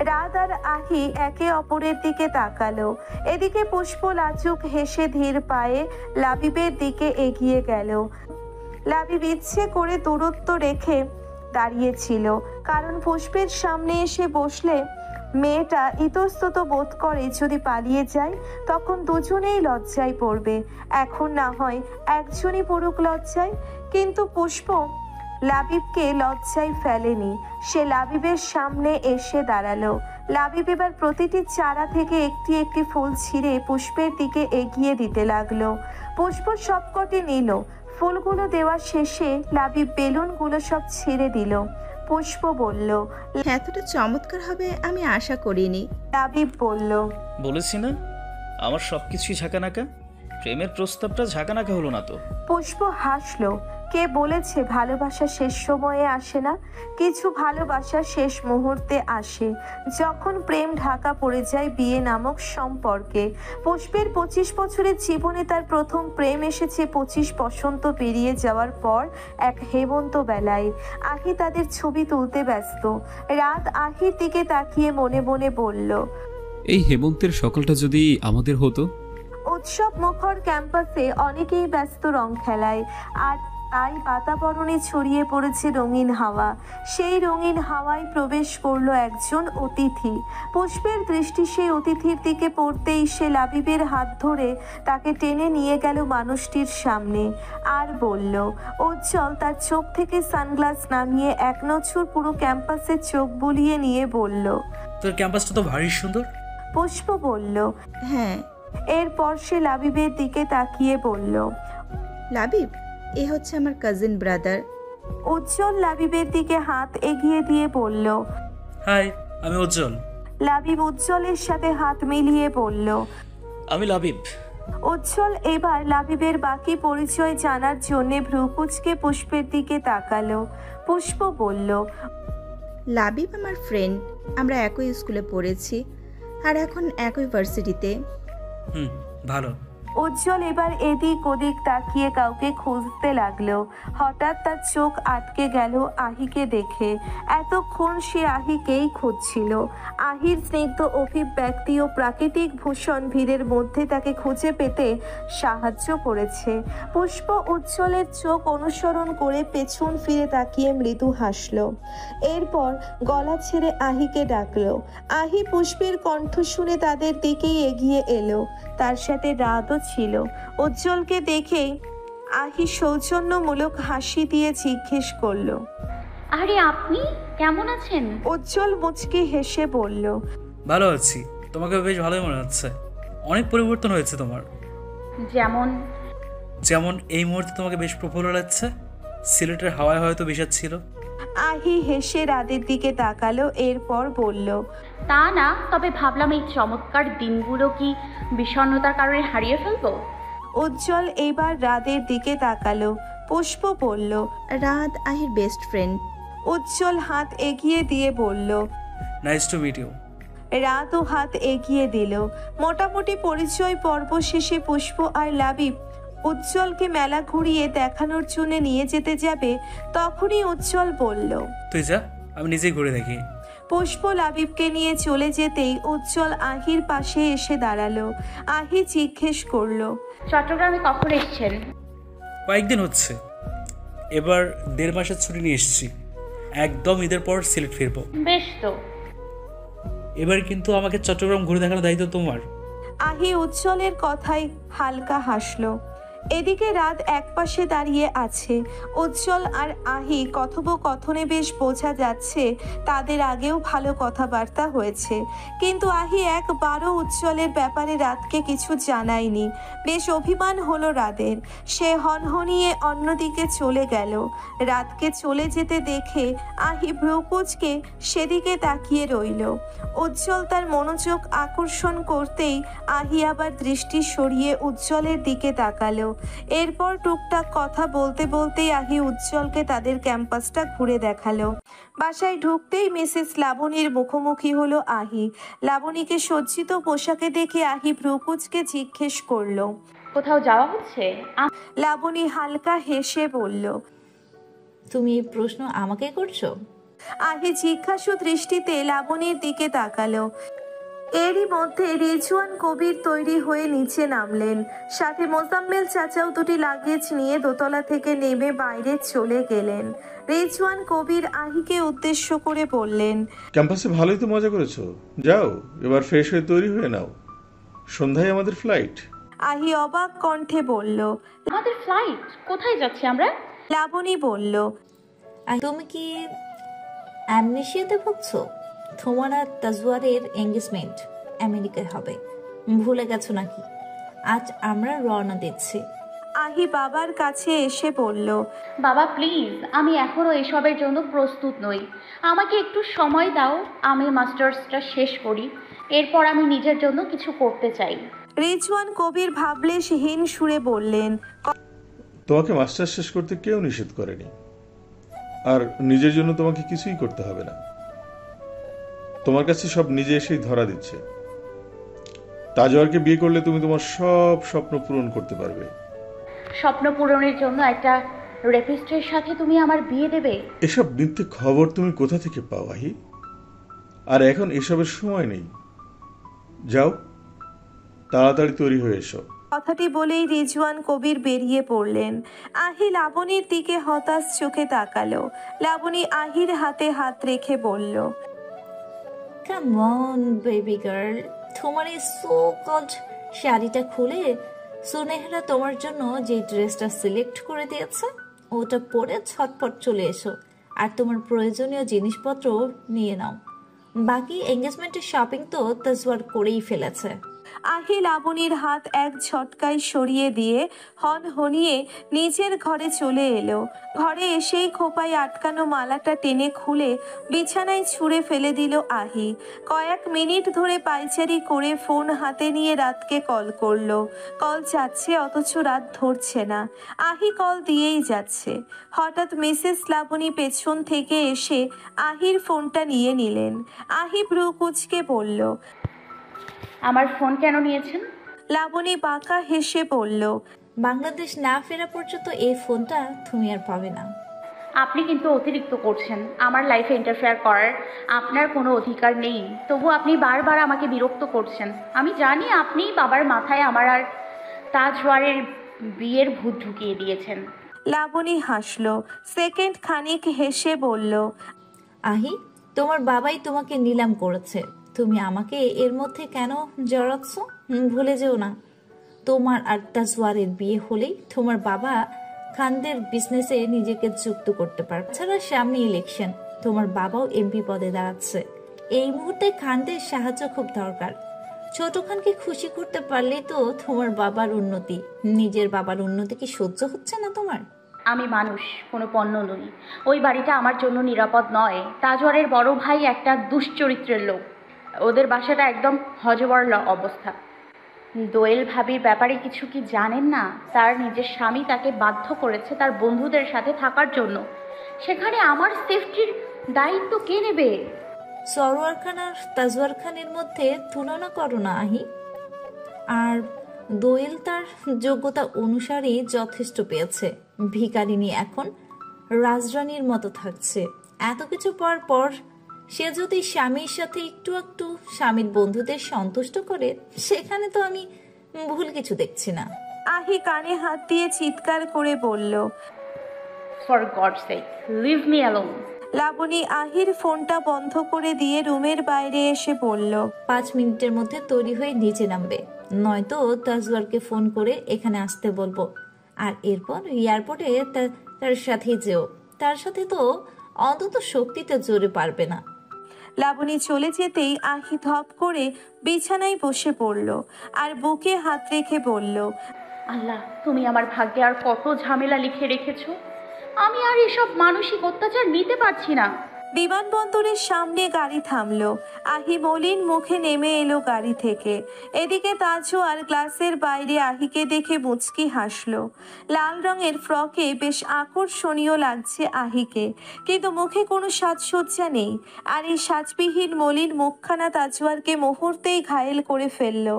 রাত আর আহি একে অপরের দিকে তাকালো। এদিকে পুষ্প লাজুক হেসে ধীর পায়ে লাবিবের দিকে এগিয়ে গেল। লাবিব ইচ্ছে করে দূরত্ব রেখে দাঁড়িয়েছিল, কারণ পুষ্পের সামনে এসে বসলে মেয়েটা ইতস্তত বোধ করে যদি পালিয়ে যায় তখন দুজনেই লজ্জায় পড়বে। এখন না হয় একজনই পড়ুক লজ্জায়। কিন্তু পুষ্প লাবিবকে লজ্জায় ফেলেনি। সে লাবিবের সামনে এসে দাঁড়ালো। লাবিব এবার প্রতিটি চারা থেকে একটি একটি ফুল ছিঁড়ে পুষ্পের দিকে এগিয়ে দিতে লাগলো। পুষ্প সবকটি নিল। ফুলগুলো দেওয়া শেষে লাবিব বেলুনগুলো সব ছিঁড়ে দিল। পুষ্প বলল, এতটা চমৎকার হবে আমি আশা করিনি। লাবিব বলল, বলেছি না আমার সবকিছুই ঝাঁকানাকা। প্রেমের প্রস্তাবটা ঝাঁকানাকা হলো না তো। পুষ্প হাসলো। কে বলেছে ভালোবাসা শেষ সময়ে আসে না? কিছু ভালোবাসা শেষ মুহূর্তে আসে, যখন প্রেম ঢাকা পড়ে যায় বিয়ে নামক সম্পর্কে। পুষ্পের 25 বছরের জীবনে তার প্রথম প্রেম এসেছে 25 বসন্ত পেরিয়ে যাওয়ার পর এক হেমন্ত বেলায়। আহি তাদের ছবি তুলতে ব্যস্ত। রাত আহির দিকে তাকিয়ে মনে মনে বলল, এই হেমন্তের সকালটা যদি আমাদের হতো। উৎসব মুখর ক্যাম্পাসে অনেকেই ব্যস্ত রং খেলায়, আর তাই বাতাবরণে ছড়িয়ে পড়েছে রঙিন হাওয়া। সেই রঙিন হাওয়ায় প্রবেশ করলো একজন অতিথি। পুষ্পের দৃষ্টি সেই অতিথির দিকে পড়তেই সে লাবিবের হাত ধরে তাকে টেনে নিয়ে গেল মানুষটির সামনে, আর বলল, উজ্জ্বল তার চোখ থেকে সানগ্লাস নামিয়ে এক নজর পুরো ক্যাম্পাসে চোখ বুলিয়ে নিয়ে বলল, তোর ক্যাম্পাসটা তো ভারী সুন্দর। পুষ্প বলল, হ্যাঁ। এরপর সে লাবিবের দিকে তাকিয়ে বলল, লাবিব, এ হচ্ছে আমার কাজিন ব্রাদার। উজ্জ্বল লাবিবের দিকে হাত এগিয়ে দিয়ে বলল, হাই, আমি উজ্জ্বল। লাবিব উজ্জ্বলের সাথে হাত মিলিয়ে বলল, আমি লাবিব। উজ্জ্বল এবার লাবিবের বাকি পরিচয় জানার জন্য ভ্রুকুচকে পুষ্পের দিকে তাকালো। পুষ্প বলল, লাবিব আমার ফ্রেন্ড, আমরা একই স্কুলে পড়েছি আর এখন একই ভার্সিটিতে। ভালো। উজ্জ্বল এবার এদিক ওদিক তাকিয়ে কাউকে খুঁজতে লাগলো। হঠাৎ তার চোখ আটকে গেল আহিকে দেখে। এতক্ষণ সে আহিকেই খুঁজছিল। আহির স্নিগ্ধ অভিব্যক্তি ও প্রাকৃতিক ভূষণ ভিড়ের মধ্যে তাকে খুঁজে পেতে সাহায্য করেছে। পুষ্প উজ্জ্বলের চোখ অনুসরণ করে পেছন ফিরে তাকিয়ে মৃদু হাসল। এরপর গলা ছেড়ে আহিকে ডাকলো। আহি পুষ্পের কণ্ঠ শুনে তাদের দিকেই এগিয়ে এলো। তার সাথে রাতও ছিল। উজ্জ্বলকে দেখেই আহি সৌজন্যমূলক হাসি দিয়ে জিজ্ঞেস করলো, আরে আপনি কেমন আছেন? উজ্জ্বল মুচকি হেসে বলল, ভালো আছি। তোমাকে বেশ ভালোই মনে হচ্ছে। অনেক পরিবর্তন হয়েছে তোমার। যেমন? যেমন এই মুহূর্তে তোমাকে বেশ প্রফুল্ল লাগছে। সিলেটের হাওয়ায় হয়তো বিষাদ ছিল। আহি হেসে রাতের দিকে তাকালো, এরপর বলল, তা না, তবে ভাবলাম এই চমৎকার দিনগুলো কি বিষণ্ণতার কারণে হারিয়ে ফেলবো। উজ্জ্বল এবার রাতের দিকে তাকালো। পুষ্প বলল, রাত আহির বেস্ট ফ্রেন্ড। উজ্জ্বল হাত এগিয়ে দিয়ে বলল, নাইস টু মিট ইউ। রাতও হাত এগিয়ে দিল। মোটামুটি পরিচয় পর্ব শেষে পুষ্প আর লাবিব উজ্জ্বলকে মেলা ঘুরিয়ে দেখানোর জন্য নিয়ে যেতে যাবে। তখনই উজ্জ্বল বলল, তুই যা, আমি নিজেই ঘুরে দেখি। পুষ্প লাবিবকে নিয়ে চলে যেতেই উজ্জ্বল আহির পাশে এসে দাঁড়ালো। আহি জিজ্ঞেস করলো, চট্টগ্রামে কখন এসেছেন? কয়েকদিন হচ্ছে। এবার 1.5 মাসের ছুটি নিয়ে এসেছি। একদম ঈদের পর সিলেট ফিরবো। বেশ তো। এবার কিন্তু আমাকে চট্টগ্রাম ঘুরে দেখানোর দায়িত্ব তোমার। আহি উজ্জ্বলের কথায় হালকা হাসলো। এদিকে রাত একপাশে দাঁড়িয়ে আছে। উজ্জ্বল আর আহি কথোপকথনে বেশ বোঝা যাচ্ছে তাদের আগেও ভালো কথাবার্তা হয়েছে, কিন্তু আহি একবারও উজ্জ্বলের ব্যাপারে রাতকে কিছু জানায়নি। বেশ অভিমান হলো রাতের। সে হনহনিয়ে অন্যদিকে চলে গেল। রাতকে চলে যেতে দেখে আহি ভ্রুকুচকে সেদিকে তাকিয়ে রইল। উজ্জ্বল তার মনোযোগ আকর্ষণ করতেই আহি আবার দৃষ্টি সরিয়ে উজ্জ্বলের দিকে তাকালো। এরপর টুকটাক কথা বলতে বলতেই আহি উজ্জ্বলকে তাদের ক্যাম্পাসটা ঘুরে দেখালো। বাসায় ঢুকতেই মিসেস লাবণীর মুখোমুখি হলো আহি। লাবণীকে সজ্জিত পোশাকে দেখে আহি ভ্রুকুচকে জিজ্ঞেস করলো, কোথাও যাওয়া হচ্ছে? লাবণী হালকা হেসে বলল, তুমি এই প্রশ্ন আমাকে করছো? আহি জিজ্ঞাসু দৃষ্টিতে লাবণীর দিকে তাকালো। এরই মধ্যে রিজওয়ান কবির তৈরি হয়ে নিচে নামলেন, সাথে মোজাম্মেল চাচাও দুটি লাগেজ নিয়ে দোতলা থেকে নেমে বাইরে চলে গেলেন। রিজওয়ান কবির আহিকে উদ্দেশ্য করে বললেন, ক্যাম্পাসে ভালোই তো মজা করেছো, যাও এবার ফ্রেশ হয়ে তৈরি হয়ে নাও, সন্ধ্যায় আমাদের ফ্লাইট। আহি অবাক কণ্ঠে বলল। আমাদের ফ্লাইট? কোথায় যাচ্ছি আমরা? লাবণী বলল, আর তুমি কি অ্যামনেশিয়াতে ভুগছো? তোমার আর তাজওয়ারের এঙ্গেজমেন্ট আমেরিকায় হবে, ভুলে গেছো নাকি? আজ আমরা রওনা দিচ্ছি। আহি বাবার কাছে এসে বলল, বাবা প্লিজ, আমি এখনও এসবের জন্য প্রস্তুত নই। আমাকে একটু সময় দাও, আমি মাস্টার্সটা শেষ করি, এরপর আমি নিজের জন্য কিছু করতে চাই। রিজওয়ান কবির ভাবলেশহীন সুরে বললেন, তোমাকে মাস্টার শেষ করতে কেউ নিষেধ করেনি, আর নিজের জন্য তোমাকে কিছুই করতে হবে না। তোমার কাছে সব নিজে এসেই ধরা দিচ্ছে। তাজওয়ারকে বিয়ে করলে তুমি তোমার সব স্বপ্ন পূরণ করতে পারবে। স্বপ্ন পূরণের জন্য একটা রেপিস্টের সাথে তুমি আমার বিয়ে দেবে? এসব মিথ্যে খবর তুমি কোথা থেকে পাও আহি? আর এখন এসবের সময় নেই, যাও তাড়াতাড়ি তৈরি হয়ে এসো। কথাটি বলেই রিজওয়ান কবির বেরিয়ে পড়লেন। আহি লাবণীর দিকে হতাশ চোখে তাকালো। লাবণী আহির হাতে হাত রেখে বলল, কাম অন বেবি গার্ল, তোমার এই সো কল্ড শাড়িটা খুলে সুনেহরা তোমার জন্য যে ড্রেসটা সিলেক্ট করে দিয়েছে ওটা পরে ছটপট চলে এসো, আর তোমার প্রয়োজনীয় জিনিসপত্র নিয়ে নাও। বাকি এঙ্গেজমেন্টের শপিং তো তাজওয়ার করেই ফেলেছে। আহি লাবণীর হাত এক ঝটকায় সরিয়ে দিয়ে হনহনিয়ে নিজের ঘরে চলে এলো। ঘরে এসেই খোপায় আটকানো মালাটা টেনে খুলে বিছানায় ছুঁড়ে ফেলে দিল আহি। কয়েক মিনিট ধরে পায়চারি করে ফোন হাতে নিয়ে রাতকে কল করলো। কল যাচ্ছে অথচ রাত ধরছে না। আহি কল দিয়েই যাচ্ছে। হঠাৎ মিসেস লাবণী পেছন থেকে এসে আহির ফোনটা নিয়ে নিলেন। আহি ভ্রু কুঁচকে বলল, আমার ফোন কেন নিয়েছেন? লাবণী বাঁকা হেসে বলল, বাংলাদেশ না ফেরা পর্যন্ত এই ফোনটা তুমি আর পাবে না। আপনি কিন্তু অতিরিক্ত করছেন। আমার লাইফে ইন্টারফেয়ার করার আপনার কোনো অধিকার নেই, তবু আপনি বারবার আমাকে বিরক্ত করছেন। আমি জানি আপনি বাবার মাথায় আমার আর তাজওয়ারের বিয়ের ভূত ঢুকিয়ে দিয়েছেন। লাবণী হাসল। সেকেন্ড খানিক হেসে বলল, আহি, তোমার বাবাই তোমাকে নিলাম করেছে, তুমি আমাকে এর মধ্যে কেন জড়াচ্ছ? ভুলে যেও না, তোমার আর তাজওয়ারের বিয়ে হলেই তোমার বাবা খানদের বিজনেসে নিজেকে যুক্ত করতে পারবে। ছাড়া সামনে ইলেকশন, তোমার বাবাও এমপি পদে দাঁড়াচ্ছে। এই মুহূর্তে খানদের সাহায্য খুব দরকার। ছোট খানকে খুশি করতে পারলেই তো তোমার বাবার উন্নতি। নিজের বাবার উন্নতি কি সহ্য হচ্ছে না তোমার? আমি মানুষ, কোনো পণ্য নই। ওই বাড়িটা আমার জন্য নিরাপদ নয়। তাজওয়ারের বড় ভাই একটা দুশ্চরিত্রের লোক। ওদের বাসাটা একদম হজবরল অবস্থা। দোয়েল ভাবির ব্যাপারে কিছু কি জানেন না? তার নিজের স্বামী তাকে বাধ্য করেছে তার বন্ধুদের সাথে থাকার জন্য। সেখানে আমার সেফটির দায়িত্ব কে নেবে? সরোয়ার খান আর তাজওয়ার খানের মধ্যে তুলনা করো না আহি। আর দোয়েল তার যোগ্যতা অনুসারেই যথেষ্ট পেয়েছে। ভিখারিনী এখন রাজরানীর মতো থাকছে। এত কিছু পর পর সে যদি স্বামীর সাথে একটু একটু স্বামীর বন্ধুদের সন্তুষ্ট করে, সেখানে তো আমি ভুল কিছু দেখছি না। আহি কানে হাত দিয়ে চিৎকার করে বলল, for God sake, leave me alone. Labani আহির ফোনটা বন্ধ করে দিয়ে রুমের বাইরে এসে বলল, 5 মিনিটের মধ্যে তৈরি হয়ে নিচে নামবে, নয়তো তাজওয়ারকে ফোন করে এখানে আসতে বলবো। আর এরপর এয়ারপোর্টে তার সাথেই যেও। তার সাথে তো অন্তত শক্তিতে জোরে পারবে না। লাবণী চলে যেতেই আহি ধপ করে বিছানায় বসে পড়ল আর বুকে হাত রেখে বলল, আল্লাহ, তুমি আমার ভাগ্যে আর কত ঝামেলা লিখে রেখেছো। আমি আর এসব মানসিক অত্যাচার নিতে পারছি না। বিমানবন্দরের সামনে গাড়ি থামলো। আহি মলিন মুখে নেমে এলো গাড়ি থেকে। এদিকে তাজু আর গ্লাসের বাইরে আহিকে দেখে মুচকি হাসলো। লাল রঙের ফ্রকে বেশ আকর্ষণীয় লাগছে আহিকে, কিন্তু মুখে কোনো সাজসজ্জা নেই। আর এই সাজবিহীন মলিন মুখখানা তাজুয়ারকে মুহূর্তেই ঘায়েল করে ফেললো।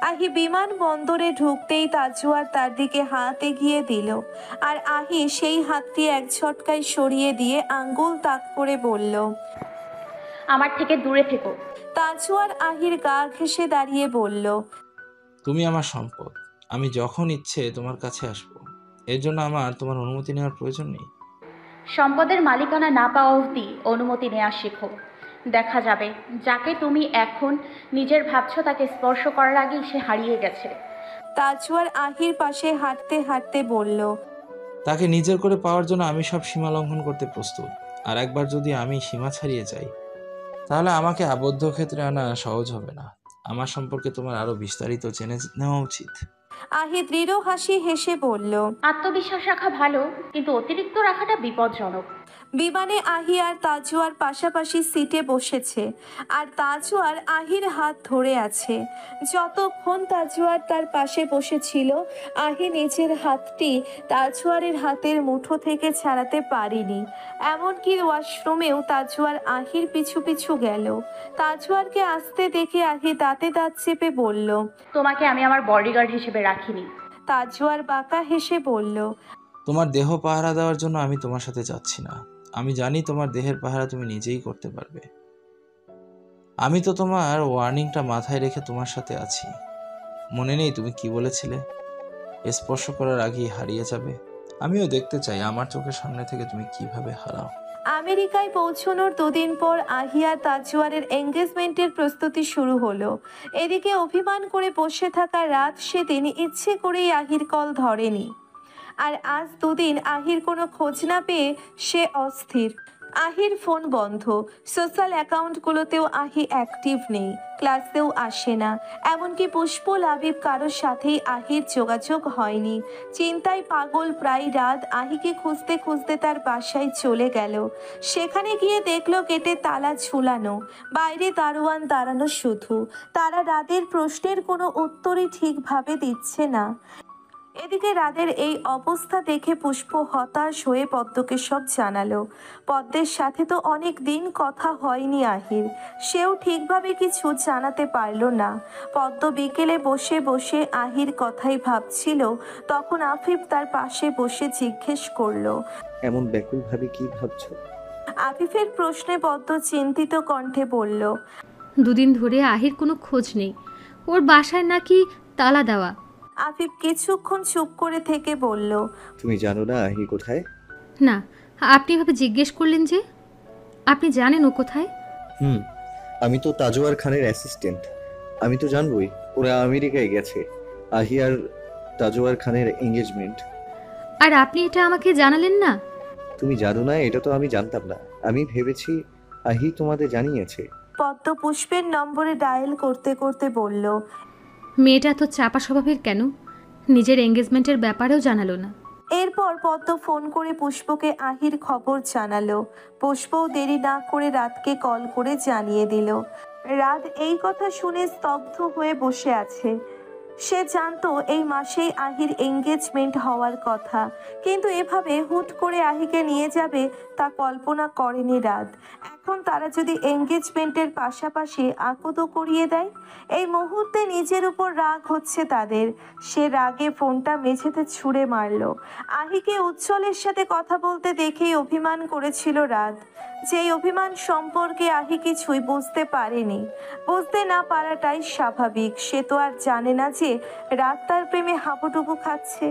আহি বিমানবন্দরে ঢুকতেই তাজুয়ার তার দিকে হাত এগিয়ে দিল, আর আহি সেই হাতটি এক ঝটকায় সরিয়ে দিয়ে আঙ্গুল তাক করে বলল, বলল। আমার থেকে দূরে থেকো। তাজু আর আহির গা ঘেঁষে দাঁড়িয়ে বলল। তুমি আমার সম্পদ, আমি যখন ইচ্ছে তোমার কাছে আসবো। এর জন্য আমার তোমার অনুমতি নেওয়ার প্রয়োজন নেই। সম্পদের মালিকানা না পাওয়া অবধি অনুমতি নেওয়া শেখো। দেখা যাবে যাকে তুমি এখন নিজের ভাবছো তাকে স্পর্শ করার আগেই সে হারিয়ে গেছে। তাজু আর আহির পাশে হাঁটতে হাঁটতে বলল। তাকে নিজের করে পাওয়ার জন্য আমি সব সীমা লঙ্ঘন করতে প্রস্তুত। আর একবার যদি আমি সীমা ছাড়িয়ে যাই, তাহলে আমাকে আবদ্ধ ক্ষেত্রে আনা সহজ হবে না। আমার সম্পর্কে তোমার আরো বিস্তারিত জেনে নেওয়া উচিত। আহি দৃঢ় হাসি হেসে বলল। আত্মবিশ্বাস রাখা ভালো, কিন্তু অতিরিক্ত রাখাটা বিপজ্জনক। বিমানে আহি আর তাজু আর পাশাপাশি সিটে বসেছে, আর তাজু আর আহির হাত ধরে আছে। যতক্ষণ তাজু আর তার পাশে বসেছিল, আহি নিজের হাতটি তাজুয়ারের হাতের মুঠো থেকে ছাড়াতে পারেনি। এমনকি ওয়াশরুমেও তাজু আর আহির পিছু পিছু গেল। তাজুয়ারকে আসতে দেখে আহি দাঁতে দাঁত চেপে বলল। তোমাকে আমি আমার বডিগার্ড হিসেবে রাখিনি। তাজুয়ার বাঁকা হেসে বলল। তোমার দেহ পাহারা দেওয়ার জন্য আমি তোমার সাথে যাচ্ছি না। আমি জানি তোমার দেহের পাহারা তুমি নিজেই করতে পারবে। আমি তো তোমার ওয়ার্নিংটা মাথায় রেখে তোমার সাথে আছি। মনে নেই তুমি কি বলেছিলে? স্পর্শ করার আগেই হারিয়ে যাবে। আমিও দেখতে চাই আমার চোখের সামনে থেকে তুমি কিভাবে হারাও। আমেরিকায় পৌঁছানোর দুদিন পর আহিয়া তাজুয়ারের এঙ্গেজমেন্টের প্রস্তুতি শুরু হলো। এদিকে অভিমান করে বসে থাকা রাত সেদিন ইচ্ছে করেই আহির কল ধরেনি। আর আজ দুদিন আহির কোনো খোঁজ না পেয়ে সে অস্থির। আহির ফোন বন্ধ, সোশ্যাল অ্যাকাউন্টগুলোতেও আহি অ্যাক্টিভ নেই, ক্লাসেও আসে না। এমনকি পুষ্প লাবিব কারোর সাথেই আহির যোগাযোগ হয়নি। চিন্তায় পাগল প্রায় রাত আহিকে খুঁজতে খুঁজতে তার বাসায় চলে গেল। সেখানে গিয়ে দেখলো গেটে তালা ঝুলানো, বাইরে দারোয়ান দাঁড়ানো শুধু। তারা রাতের প্রশ্নের কোনো উত্তরই ঠিকভাবে দিচ্ছে না। এদিকে রাদের এই অবস্থা দেখে পুষ্প হতাশ হয়ে পদ্মকে সব জানালো। পদ্মের সাথে তো অনেক দিন কথা হয়নি আহির, সেও ঠিকভাবে কিছু জানাতে পারল না। পদ্ম বিকেলে বসে বসে আহির কথাই ভাবছিল, তখন আফিফ তার পাশে বসে জিজ্ঞেস করলো। এমন ব্যাকুল ভাবে কি ভাবছো? আফিফের প্রশ্নে পদ্ম চিন্তিত কণ্ঠে বলল। দুদিন ধরে আহির কোনো খোঁজ নেই, ওর বাসায় নাকি তালা দেওয়া। আফিফ কিছুক্ষণ চুপ করে থেকে বলল। তুমি জানো না আহি কোথায়? না, আপনি এভাবে জিজ্ঞেস করলেন যে? আপনি জানেন ও কোথায়? আমি তো তাজওয়ার খানের অ্যাসিস্ট্যান্ট, আমি তো জানবই। ওরা আমেরিকায় গেছে। আহি আর তাজওয়ার খানের এঙ্গেজমেন্ট। আর আপনি এটা আমাকে জানালেন না? তুমি জানো না এটা তো আমি জানতাম না। আমি ভেবেছি আহি তোমাদের জানিয়েছে। পদ্ম পুষ্পের নম্বরে ডায়াল করতে করতে বলল। মেয়েটা তো চাপা স্বভাবের কেন? নিজের এঙ্গেজমেন্টের ব্যাপারেও জানালো না। এরপর পদ্ম ফোন করে পুষ্পকে আহির খবর জানালো। পুষ্পও দেরি না করে রাতকে কল করে জানিয়ে দিল। রাত এই কথা শুনে স্তব্ধ হয়ে বসে আছে। সে জানতো এই মাসেই আহির এঙ্গেজমেন্ট হওয়ার কথা, কিন্তু এভাবে হুট করে আহিকে নিয়ে যাবে তা কল্পনা করেনি রাত। এখন তারা যদি এঙ্গেজমেন্টের পাশাপাশি আকদও করিয়ে দেয়। এই মুহূর্তে নিজের উপর রাগ হচ্ছে তাদের। সে রাগে ফোনটা মেঝেতে ছুঁড়ে মারল। আহিকে উজ্জ্বলের সাথে কথা বলতে দেখেই অভিমান করেছিল রাত। যেই অভিমান সম্পর্কে আহি কিছুই বুঝতে পারেনি। বুঝতে না পারাটাই স্বাভাবিক। সে তো আর জানে না যে রাত তার প্রেমে হাবুডুবু খাচ্ছে।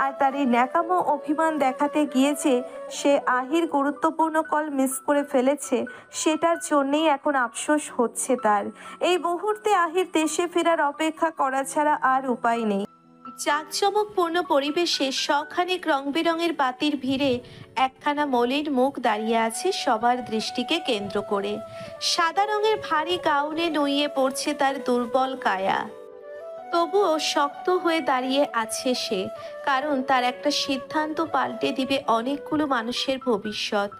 আর তার এই ন্যাকামো অভিমান দেখাতে গিয়েছে সে আহির গুরুত্বপূর্ণ কল মিস করে ফেলেছে, সেটার জন্যেই এখন আফসোস হচ্ছে তার। এই মুহূর্তে আহির দেশে ফেরার অপেক্ষা করা ছাড়া আর উপায় নেই। জাঁকজমকপূর্ণ পরিবেশে শখানেক রং বেরঙের বাতির ভিড়ে একখানা মলিন মুখ দাঁড়িয়ে আছে সবার দৃষ্টিকে কেন্দ্র করে। সাদা রঙের ভারী গাউনে নুইয়ে পড়ছে তার দুর্বল কায়া। তবুও শক্ত হয়ে দাঁড়িয়ে আছে সে, কারণ তার একটা সিদ্ধান্ত পাল্টে দিবে অনেকগুলো মানুষের ভবিষ্যৎ।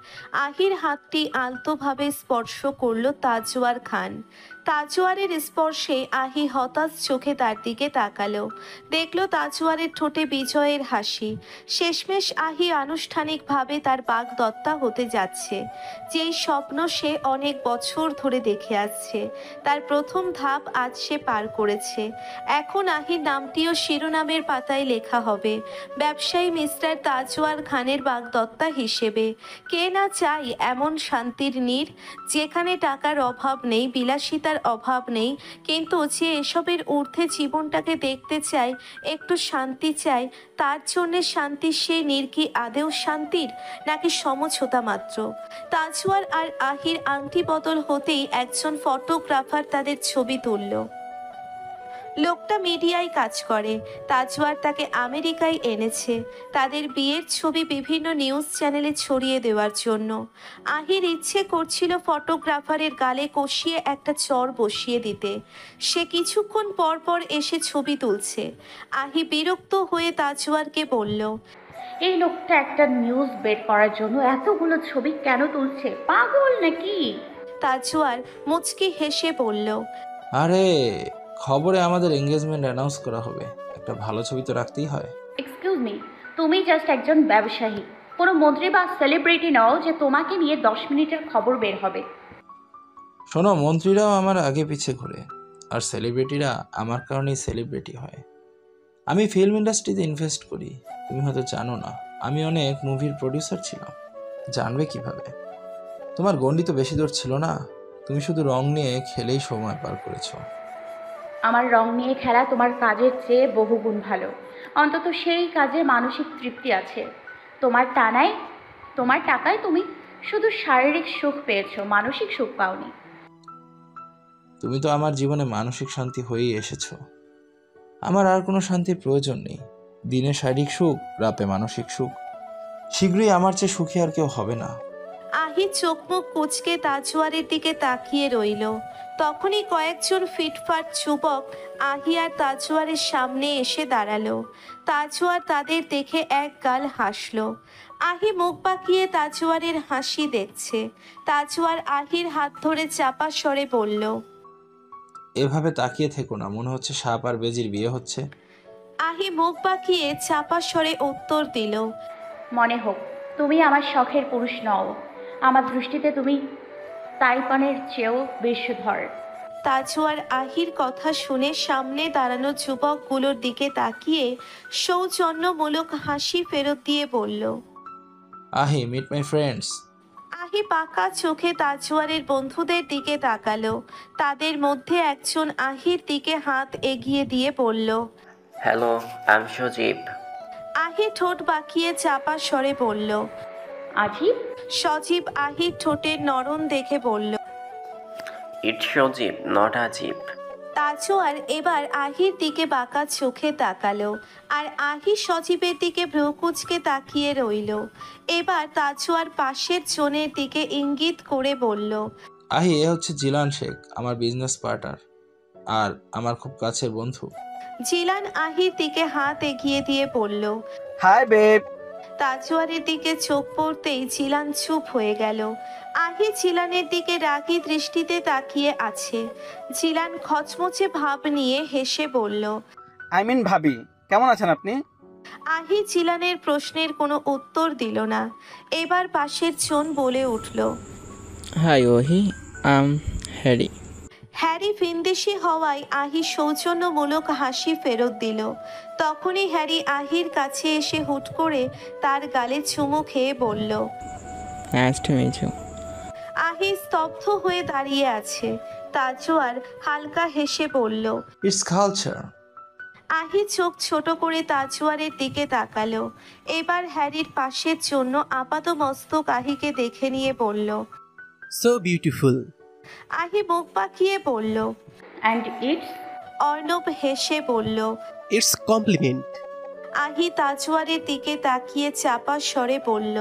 আহির হাতটি আলতোভাবে স্পর্শ করলো তাজওয়ার খান। তাজওয়ারের স্পর্শে আহি হতাশ চোখে তার দিকে তাকালো। দেখলো তাজওয়ারের ঠোঁটে বিজয়ের হাসি। শেষমেশ আহি আনুষ্ঠানিকভাবে তার বাগদত্তা হতে যাচ্ছে। যেই স্বপ্ন সে অনেক বছর ধরে দেখে আসছে, তার প্রথম ধাপ আজ সে পার করেছে। এখন আহির নামটিও শিরোনামের পাতায় লেখা হবে, ব্যবসায়ী মিস্টার তাজওয়ার খানের বাগদত্তা হিসেবে। কে না চাই এমন শান্তির নীড়, যেখানে টাকার অভাব নেই, বিলাসিতার অভাব নেই, কিন্তু যে এসবের ঊর্ধ্বে জীবনটাকে দেখতে চায়, একটু শান্তি চায়, তার জন্যে শান্তির সেই নীড় কি আদেও শান্তির, নাকি সমঝোতা মাত্র? তাজওয়ার আর আহির আংটি বদল হতেই একজন ফটোগ্রাফার তাদের ছবি তুলল। লোকটা মিডিয়ায় কাজ করে। তাজওয়ার তাকে আমেরিকায় এনেছে তাদের বিয়ের ছবি বিভিন্ন নিউজ চ্যানেলে ছড়িয়ে দেওয়ার জন্য। আহির ইচ্ছে করছিল ফটোগ্রাফারের গালে কষিয়ে একটা চর বসিয়ে দিতে। সে কিছুক্ষণ পর পর এসে ছবি তুলছে। আহি বিরক্ত হয়ে তাজওয়ারকে বলল, এই লোকটা একটা নিউজ বের করার জন্য এতগুলো ছবি কেন তুলছে? পাগল নাকি? তাজওয়ার মুচকি হেসে বলল, আরে খবরে আমাদের এঙ্গেজমেন্ট অ্যানাউন্স করা হবে, একটা ভালো ছবি তো রাখতেই হয়। এক্সকিউজ মি, তুমি জাস্ট একজন ব্যবসায়ী, কোনো মন্ত্রী বা সেলিব্রিটি নও যে তোমাকে নিয়ে 10 মিনিটের খবর বের হবে। শোনো, মন্ত্রীরাও আমার আগে পিছে ঘুরে, আর সেলিব্রিটিরা আমার কারণেই সেলিব্রিটি হয়। আমি ফিল্ম ইন্ডাস্ট্রিতে ইনভেস্ট করি, তুমি হয়তো জানো না। আমি অনেক মুভির প্রডিউসার ছিলাম, জানবে কিভাবে? তোমার গণ্ডি তো বেশি দূর ছিল না, তুমি শুধু রং নিয়ে খেলেই সময় পার করেছো। আমার রং নিয়ে খেলা তোমার কাজের চেয়ে বহুগুণ ভালো। অন্তত সেই কাজে মানসিক তৃপ্তি আছে। তোমার টাকায় তুমি শুধু শারীরিক সুখ পেয়েছো, মানসিক সুখ পাওনি। তুমি তো আমার জীবনে মানসিক শান্তি হয়েই এসেছো। আমার আর কোনো শান্তির প্রয়োজন নেই। দিনে শারীরিক সুখ, রাতে মানসিক সুখ। শীঘ্রই আমার চেয়ে সুখী আর কেউ হবে না। আহি চোখ মুখ কুঁচকে তাজওয়ারের দিকে তাকিয়ে রইল। তখনই কয়েকজন ফিটফাট যুবক আহি আর তাজওয়ারের সামনে এসে দাঁড়ালো। তাজওয়ার তাদের দেখে এক গাল হাসলো। আহি মুখ বাঁকিয়ে তাজওয়ারের হাসি দেখছে। তাজওয়ার আহির হাত ধরে চাপা স্বরে বলল, এভাবে তাকিয়ে থেকো না, মনে হচ্ছে সাপ আর বেজির বিয়ে হচ্ছে। আহি মুখ বাঁকিয়ে চাপা স্বরে উত্তর দিল, মনে হোক তুমি আমার শখের পুরুষ নও। আমার দৃষ্টিতে তুমি তাইপানের চেয়েও বিষধর। তাজওয়ার আহির কথা শুনে সামনে দাঁড়ানো যুবকগুলোর দিকে তাকিয়ে সৌজন্যমূলক হাসি ফেরত দিয়ে বলল, আহি, মিট মাই ফ্রেন্ডস। আহি পাকা চোখে তাজওয়ারের বন্ধুদের দিকে তাকালো। তাদের মধ্যে একজন আহির দিকে হাত এগিয়ে দিয়ে বলল, হ্যালো, আই এম সজীব। আহি ঠোঁট বাঁকিয়ে চাপা স্বরে বলল, আজিব। সজীব আহির ঠোঁটের নরম দেখে বলল, ইটস সজীব, নট আজিব। তাজওয়ার এবার আহির দিকে বাঁকা চোখে তাকালো, আর আহি সজীবের দিকে ভ্রু কুঁচকে তাকিয়ে রইল। এবার তাজওয়ার পাশের জনের দিকে ইঙ্গিত করে বলল, আহি, এ হচ্ছে জিলান শেখ, আমার বিজনেস পার্টনার আর আমার খুব কাছের বন্ধু। জিলান আহির দিকে হাত এগিয়ে দিয়ে বলল, হাই বেব। তাজওয়ারের দিকে চোখ পড়তেই জিলান চুপ হয়ে গেল। আহি জিলানের দিকে রাগী দৃষ্টিতে তাকিয়ে আছে। জিলান খচমচে ভাব নিয়ে হেসে বলল, আই মিন ভাবি, কেমন আছেন আপনি? আহি জিলানের প্রশ্নের কোনো উত্তর দিল না। এবার পাশের জন বলে উঠল, হাই ওহি, হ্যারি। হ্যারি ভিনদেশি হওয়ায় আহি সৌজন্যমূলক হাসি ফেরত দিল। তখনই হ্যারি আহির কাছে এসে হুট করে তার গালে চুমু খেয়ে বলল, নাইস টু মিট ইউ। আহি স্তব্ধ হয়ে দাঁড়িয়ে আছে। তাজওয়ার হালকা হেসে বলল, ইটস কালচার। আহি চোখ ছোট করে তাজওয়ারের দিকে তাকালো। এবার হ্যারির পাশের জন্য আপাতমস্তক আহিকে দেখে নিয়ে বলল, সো বিউটিফুল। আহি মুখ বাঁকিয়ে বলল, অ্যান্ড ইটস। অর্ণব হেসে বলল, ইটস কমপ্লিমেন্ট। আহি তাজওয়ারের দিকে তাকিয়ে চাপা স্বরে বলল,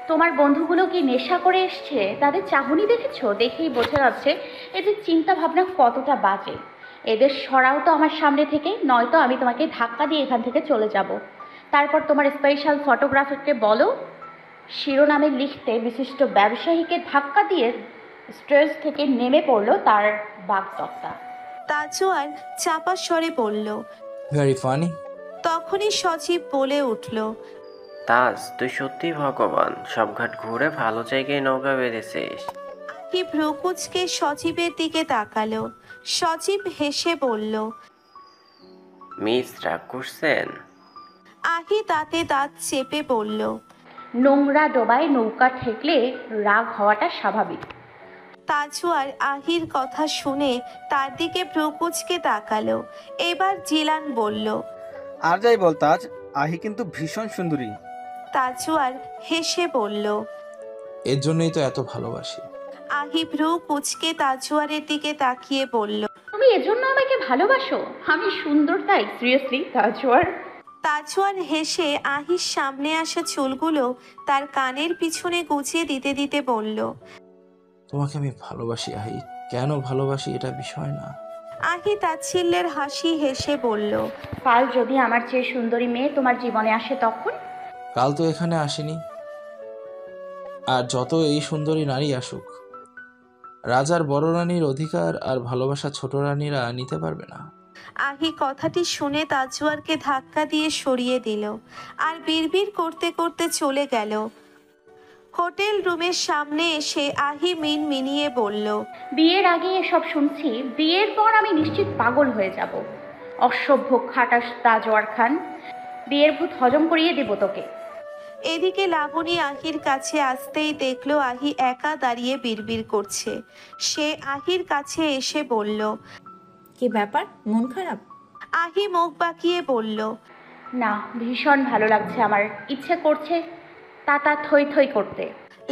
তোমার বন্ধুগুলো কি নেশা করে এসছে? তাদের চাহনি দেখেছো? দেখেই বোঝা যাচ্ছে এদের চিন্তা ভাবনা কতটা বাজে। এদের সরাও তো আমার সামনে থেকে, নয়তো আমি তোমাকে ধাক্কা দিয়ে এখান থেকে চলে যাব। তারপর তোমার স্পেশাল ফটোগ্রাফারকে বলো শিরোনামে লিখতে বিশিষ্ট ব্যবসায়ীকে ধাক্কা দিয়ে স্টেজ থেকে নেমে পড়ল তার বাগদত্তা। তাজওয়ার চাপা স্বরে বলল। Very funny. তখনই সজীব বলে উঠল। তাজ, তুই সত্যি ভগবান, সব ঘাট ঘুরে ভালো জায়গায় নৌকা বেঁধেছিস। কি ভ্রুকুচকে সজীবের দিকে তাকালো। সজীব হেসে বলল। মিস রাগ করছেন? আহি দাঁতে দাঁত চেপে বলল। নোংরা ডোবায় নৌকা ঠেকলে রাগ হওয়াটা স্বাভাবিক। তাজওয়ার আহির কথা শুনে তার দিকে ভ্রুকুচকে তাকালো। এবার জিলান বলল। আর যাই বল তাজ, আহি কিন্তু ভীষণ সুন্দরী। তাজওয়ার হেসে বলল। এর জন্যই তো এত ভালোবাসি। আহি ভ্রু কুচকে তাজওয়ারের দিকে তাকিয়ে বলল। তুমি এজন্য আমাকে ভালোবাসো? আমি সুন্দর তাই? সিরিয়াসলি তাজওয়ার? তাজওয়ার হেসে আহির সামনে আসা চুলগুলো তার কানের পিছনে গুছিয়ে দিতে দিতে বলল। তোমাকে আমি ভালোবাসি আহি, কেন ভালোবাসি এটা বিষয় না। আহি তাচ্ছিল্যের হাসি হেসে বলল। কাল যদি আমার চেয়ে সুন্দরী মেয়ে তোমার জীবনে আসে তখন? কাল তো এখানে আসেনি, আর যত এই সুন্দরী নারী আসুক, রাজার বড় রানীর অধিকার আর ভালোবাসা ছোট রানীরা নিতে পারবে না। আহি কথাটি শুনে তাজওয়ারকে ধাক্কা দিয়ে সরিয়ে দিল আর বিড়বিড় করতে করতে চলে গেল। হোটেল রুমের সামনে এসে আহি মিনিয়ে বলল। বিয়ের আগে এসব শুনছি, বিয়ের পর আমি নিশ্চিত পাগল হয়ে যাব। অসভ্য খাটাস তাজওয়ার খান, বিয়ের ভূত হজম করিয়ে দেব তোকে। এদিকে লাবণী আহির কাছে আসতেই দেখলো আহি একা দাঁড়িয়ে বিড়বিড় করছে। সে আহির কাছে এসে বলল। কি ব্যাপার, মন খারাপ? আহি মুখ বাঁকিয়ে বলল। না, ভীষণ ভালো লাগছে আমার, ইচ্ছে করছে তা থই থই করতে।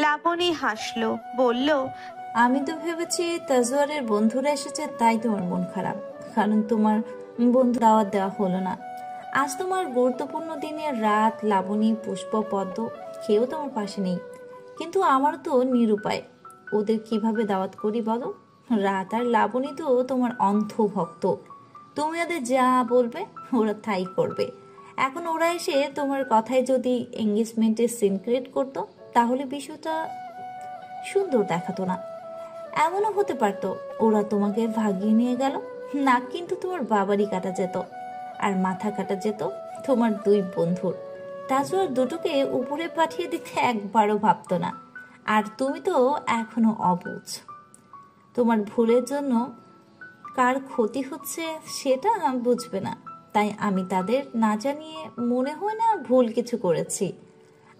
লাবণী হাসলো, বলল। আমি তো ভেবেছি তাজওয়ারের বন্ধুরা এসেছে তাই তোমার মন খারাপ, কারণ তোমার বন্ধু দাওয়াত দেওয়া হলো না। আজ তোমার গুরুত্বপূর্ণ দিনের রাত। লাবণী, পুষ্প, পদ্ম কেউ তোমার পাশে নেই, কিন্তু আমারও তো নিরুপায়। ওদের কিভাবে দাওয়াত করি বলো? রাত আর লাবণী তো তোমার অন্ধভক্ত, তুমি ওদের যা বলবে ওরা তাই করবে। এখন ওরা এসে তোমার কথায় যদি এঙ্গেজমেন্টের সিন ক্রিয়েট করতো তাহলে বিষয়টা সুন্দর দেখাতো না। এমনও হতে পারতো ওরা তোমাকে ভাগিয়ে নিয়ে গেল, নাক কিন্তু তোমার বাবারই কাটা যেত, আর মাথা কাটা যেত তোমার দুই বন্ধুর। তাজওয়ার দুটোকে উপরে পাঠিয়ে দিতে একবারও ভাবতো না। আর তুমি তো এখনো অবুঝ, তোমার ভুলের জন্য কার ক্ষতি হচ্ছে সেটা বুঝবে না। তাই আমি তাদের না জানিয়ে মনে হয় না ভুল কিছু করেছি।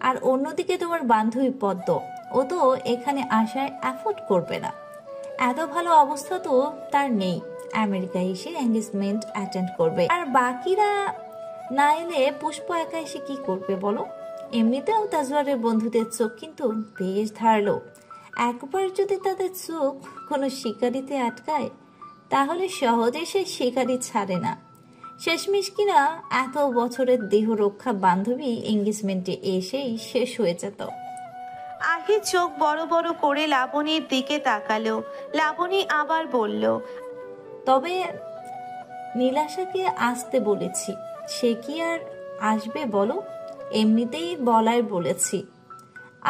আর অন্যদিকে তোমার বান্ধবী পদ্ম, ও তো এখানে আসায় অ্যাফোর্ড করবে না। এত ভালো অবস্থা তো তার নেই, আমেরিকায় এসে এঙ্গেজমেন্ট অ্যাটেন্ড করবে। আর বাকিরা না এলে পুষ্প একা এসে কি করবে বলো? এমনিতেও তাজওয়ারের বন্ধুদের চোখ কিন্তু বেশ ধারালো। একবার যদি তাদের চোখ কোনো শিকারিতে আটকায় তাহলে সহজে সে শিকারি ছাড়ে না। শেষমেশ কিনা এত বছরের দেহ রক্ষা বান্ধবী এঙ্গেজমেন্টে এসেই শেষ হয়ে যেত। আহি চোখ বড় বড় করে লাবণীর দিকে তাকালো। লাবণী আবার বলল। তবে নীলাশাকে আসতে বলেছি, সে কি আর আসবে বলো? এমনিতেই বলাই বলেছি,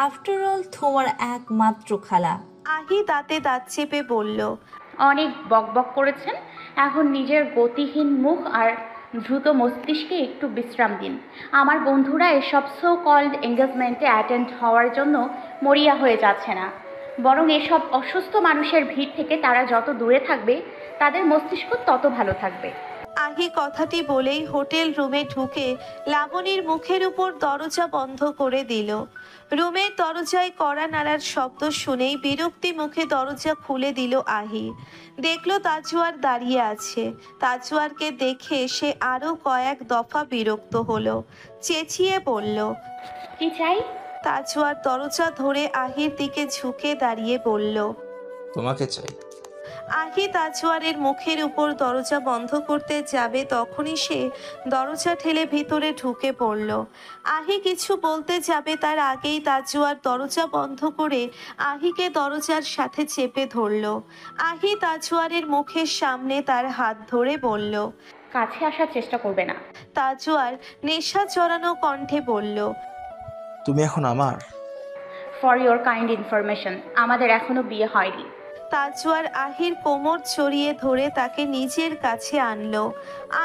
আফটার অল তোমার একমাত্র খালা। আহি দাঁতে দাঁত চেপে বলল। অনেক বকবক করেছেন, এখন নিজের গতিহীন মুখ আর দ্রুত মস্তিষ্কে একটু বিশ্রাম দিন। আমার বন্ধুরা এসব সো কল্ড এঙ্গেজমেন্টে অ্যাটেন্ড হওয়ার জন্য মরিয়া হয়ে যাচ্ছে না, বরং এসব অসুস্থ মানুষের ভিড় থেকে তারা যত দূরে থাকবে তাদের মস্তিষ্ক তত ভালো থাকবে। আহি কথাটি বলেই হোটেল রুমে ঢুকে লাবণীর মুখের উপর দরজা বন্ধ করে দিল। রুমের দরজায় কড়া নাড়ার শব্দ শুনেই বিরক্তি মুখে দরজা খুলে দিল আহি। দেখলো তাজওয়ার দাঁড়িয়ে আছে। তাজওয়ারকে দেখে সে আরো কয়েক দফা বিরক্ত হলো, চেঁচিয়ে বলল। কি চাই? তাজওয়ার দরজা ধরে আহির দিকে ঝুঁকে দাঁড়িয়ে বলল। তোমাকে চাই। আহি তাজওয়ারের মুখের উপর দরজা বন্ধ করতে যাবে তখনই সে দরজা ঠেলে ভিতরে ঢুকে পড়ল। আহি কিছু বলতে যাবে তার আগেই তাজওয়ার দরজা বন্ধ করে আহিকে দরজার সাথে চেপে ধরল। আহি তাজওয়ারের মুখের সামনে তার হাত ধরে বলল। কাছে আসার চেষ্টা করবে না। তাজওয়ার নেশা চড়ানো কণ্ঠে বলল। তুমি এখন আমার। ফর ইয়োর কাইন্ড ইনফরমেশন, আমাদের এখনো বিয়ে হয়নি। তাজওয়ার আহির কোমর জড়িয়ে ধরে তাকে নিজের কাছে আনলো।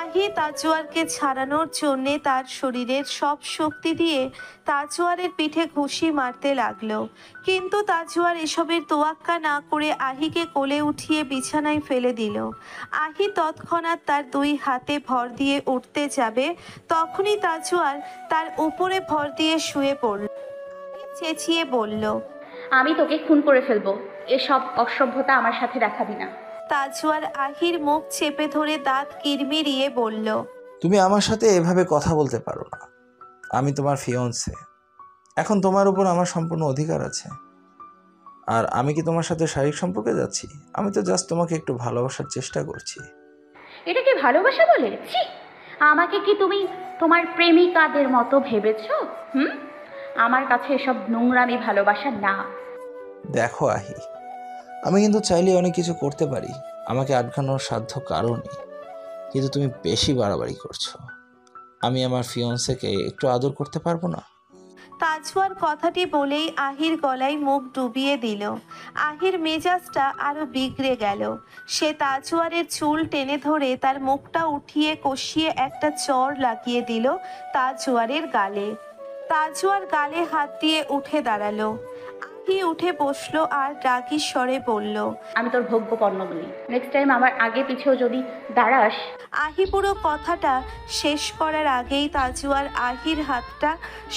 আহি তাজওয়ারকে ছাড়ানোর জন্যে তার শরীরের সব শক্তি দিয়ে তাজওয়ারের পিঠে ঘুষি মারতে লাগলো, কিন্তু তাজওয়ার এসবের তোয়াক্কা না করে আহিকে কোলে উঠিয়ে বিছানায় ফেলে দিল। আহি তৎক্ষণাৎ তার 2 হাতে ভর দিয়ে উঠতে যাবে, তখনই তাজওয়ার তার উপরে ভর দিয়ে শুয়ে পড়ল। চেঁচিয়ে বলল, আমি তোকে খুন করে ফেলবো, এসব অসভ্যতা আমার সাথে দেখাবি না। তাজওয়ার আহির মুখ চেপে ধরে দাঁত কিরমিরিয়ে বলল, তুমি আমার সাথে এভাবে কথা বলতে পারো না। আমি তোমার ফিয়ন্সে, এখন তোমার উপর আমার সম্পূর্ণ অধিকার আছে। আর আমি কি তোমার সাথে শারীরিক সম্পর্কে যাচ্ছি? আমি তো জাস্ট তোমাকে একটু ভালোবাসার চেষ্টা করছি। এটা কি ভালোবাসা বলে? ছি, আমাকে কি তুমি তোমার প্রেমিকাদের মতো ভেবেছো? আমার কাছে এসব নোংরামি ভালোবাসা না। দেখো আহি, আমি কিন্তু চাইলে অনেক কিছু করতে পারি, আমাকে আটকানোর সাধ্য কারো নেই, কিন্তু তুমি বেশি বাড়াবাড়ি করছো। আমি আমার ফিয়ন্সেকে একটু আদর করতে পারবো না? তাজওয়ার কথাটি বলেই আহির গলায় মুখ ডুবিয়ে দিল। আহির মেজাজটা আরো বিগড়ে গেল। সে তাজওয়ারের চুল টেনে ধরে তার মুখটা উঠিয়ে কষিয়ে একটা চড় লাগিয়ে দিল তাজওয়ারের গালে। তাজওয়ার গালে হাত দিয়ে উঠে দাঁড়ালো। আহি উঠে বসলো আর রাগী স্বরে বলল, আমি তোর ভোগ্য পণ্য নই, নেক্সট টাইম আমার আগে পিছেও যদি দাঁড়াস। আহি পুরো কথাটা শেষ করার আগেই তাজওয়ার আহির হাতটা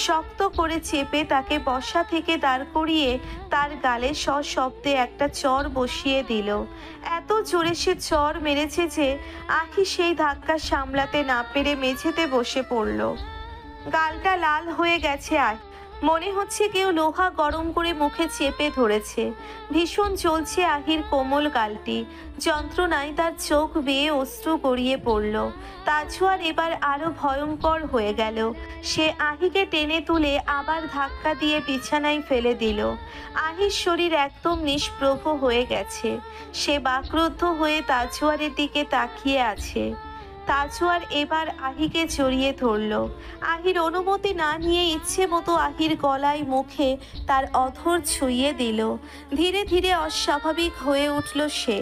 শক্ত করে চেপে তাকে বসা থেকে দাঁড় করিয়ে তার গালে সশব্দে একটা চড় বসিয়ে দিল। এত জোরে সে চড় মেরেছে যে আহি সেই ধাক্কা সামলাতে না পেরে মেঝেতে বসে পড়ল। গালটা লাল হয়ে গেছে আহি, মনে হচ্ছে কেউ লোহা গরম করে মুখে চেপে ধরেছে। ভীষণ জ্বলছে আহির কোমল গালটি, যন্ত্রণায় তার চোখ বেয়ে অশ্রু গড়িয়ে পড়ল। তাজওয়ার এবার আরো ভয়ঙ্কর হয়ে গেল। সে আহিকে টেনে তুলে আবার ধাক্কা দিয়ে বিছানায় ফেলে দিল। আহির শরীর একদম নিষ্প্রভ হয়ে গেছে। সে বাকরুদ্ধ হয়ে তাজওয়ারের দিকে তাকিয়ে আছে। তাজওয়ার এবার আহিকে জড়িয়ে ধরল। আহির অনুমতি না নিয়ে ইচ্ছে মতো আহির গলায় মুখে তার অধর ছুঁয়ে দিল। ধীরে ধীরে অস্বাভাবিক হয়ে উঠল সে।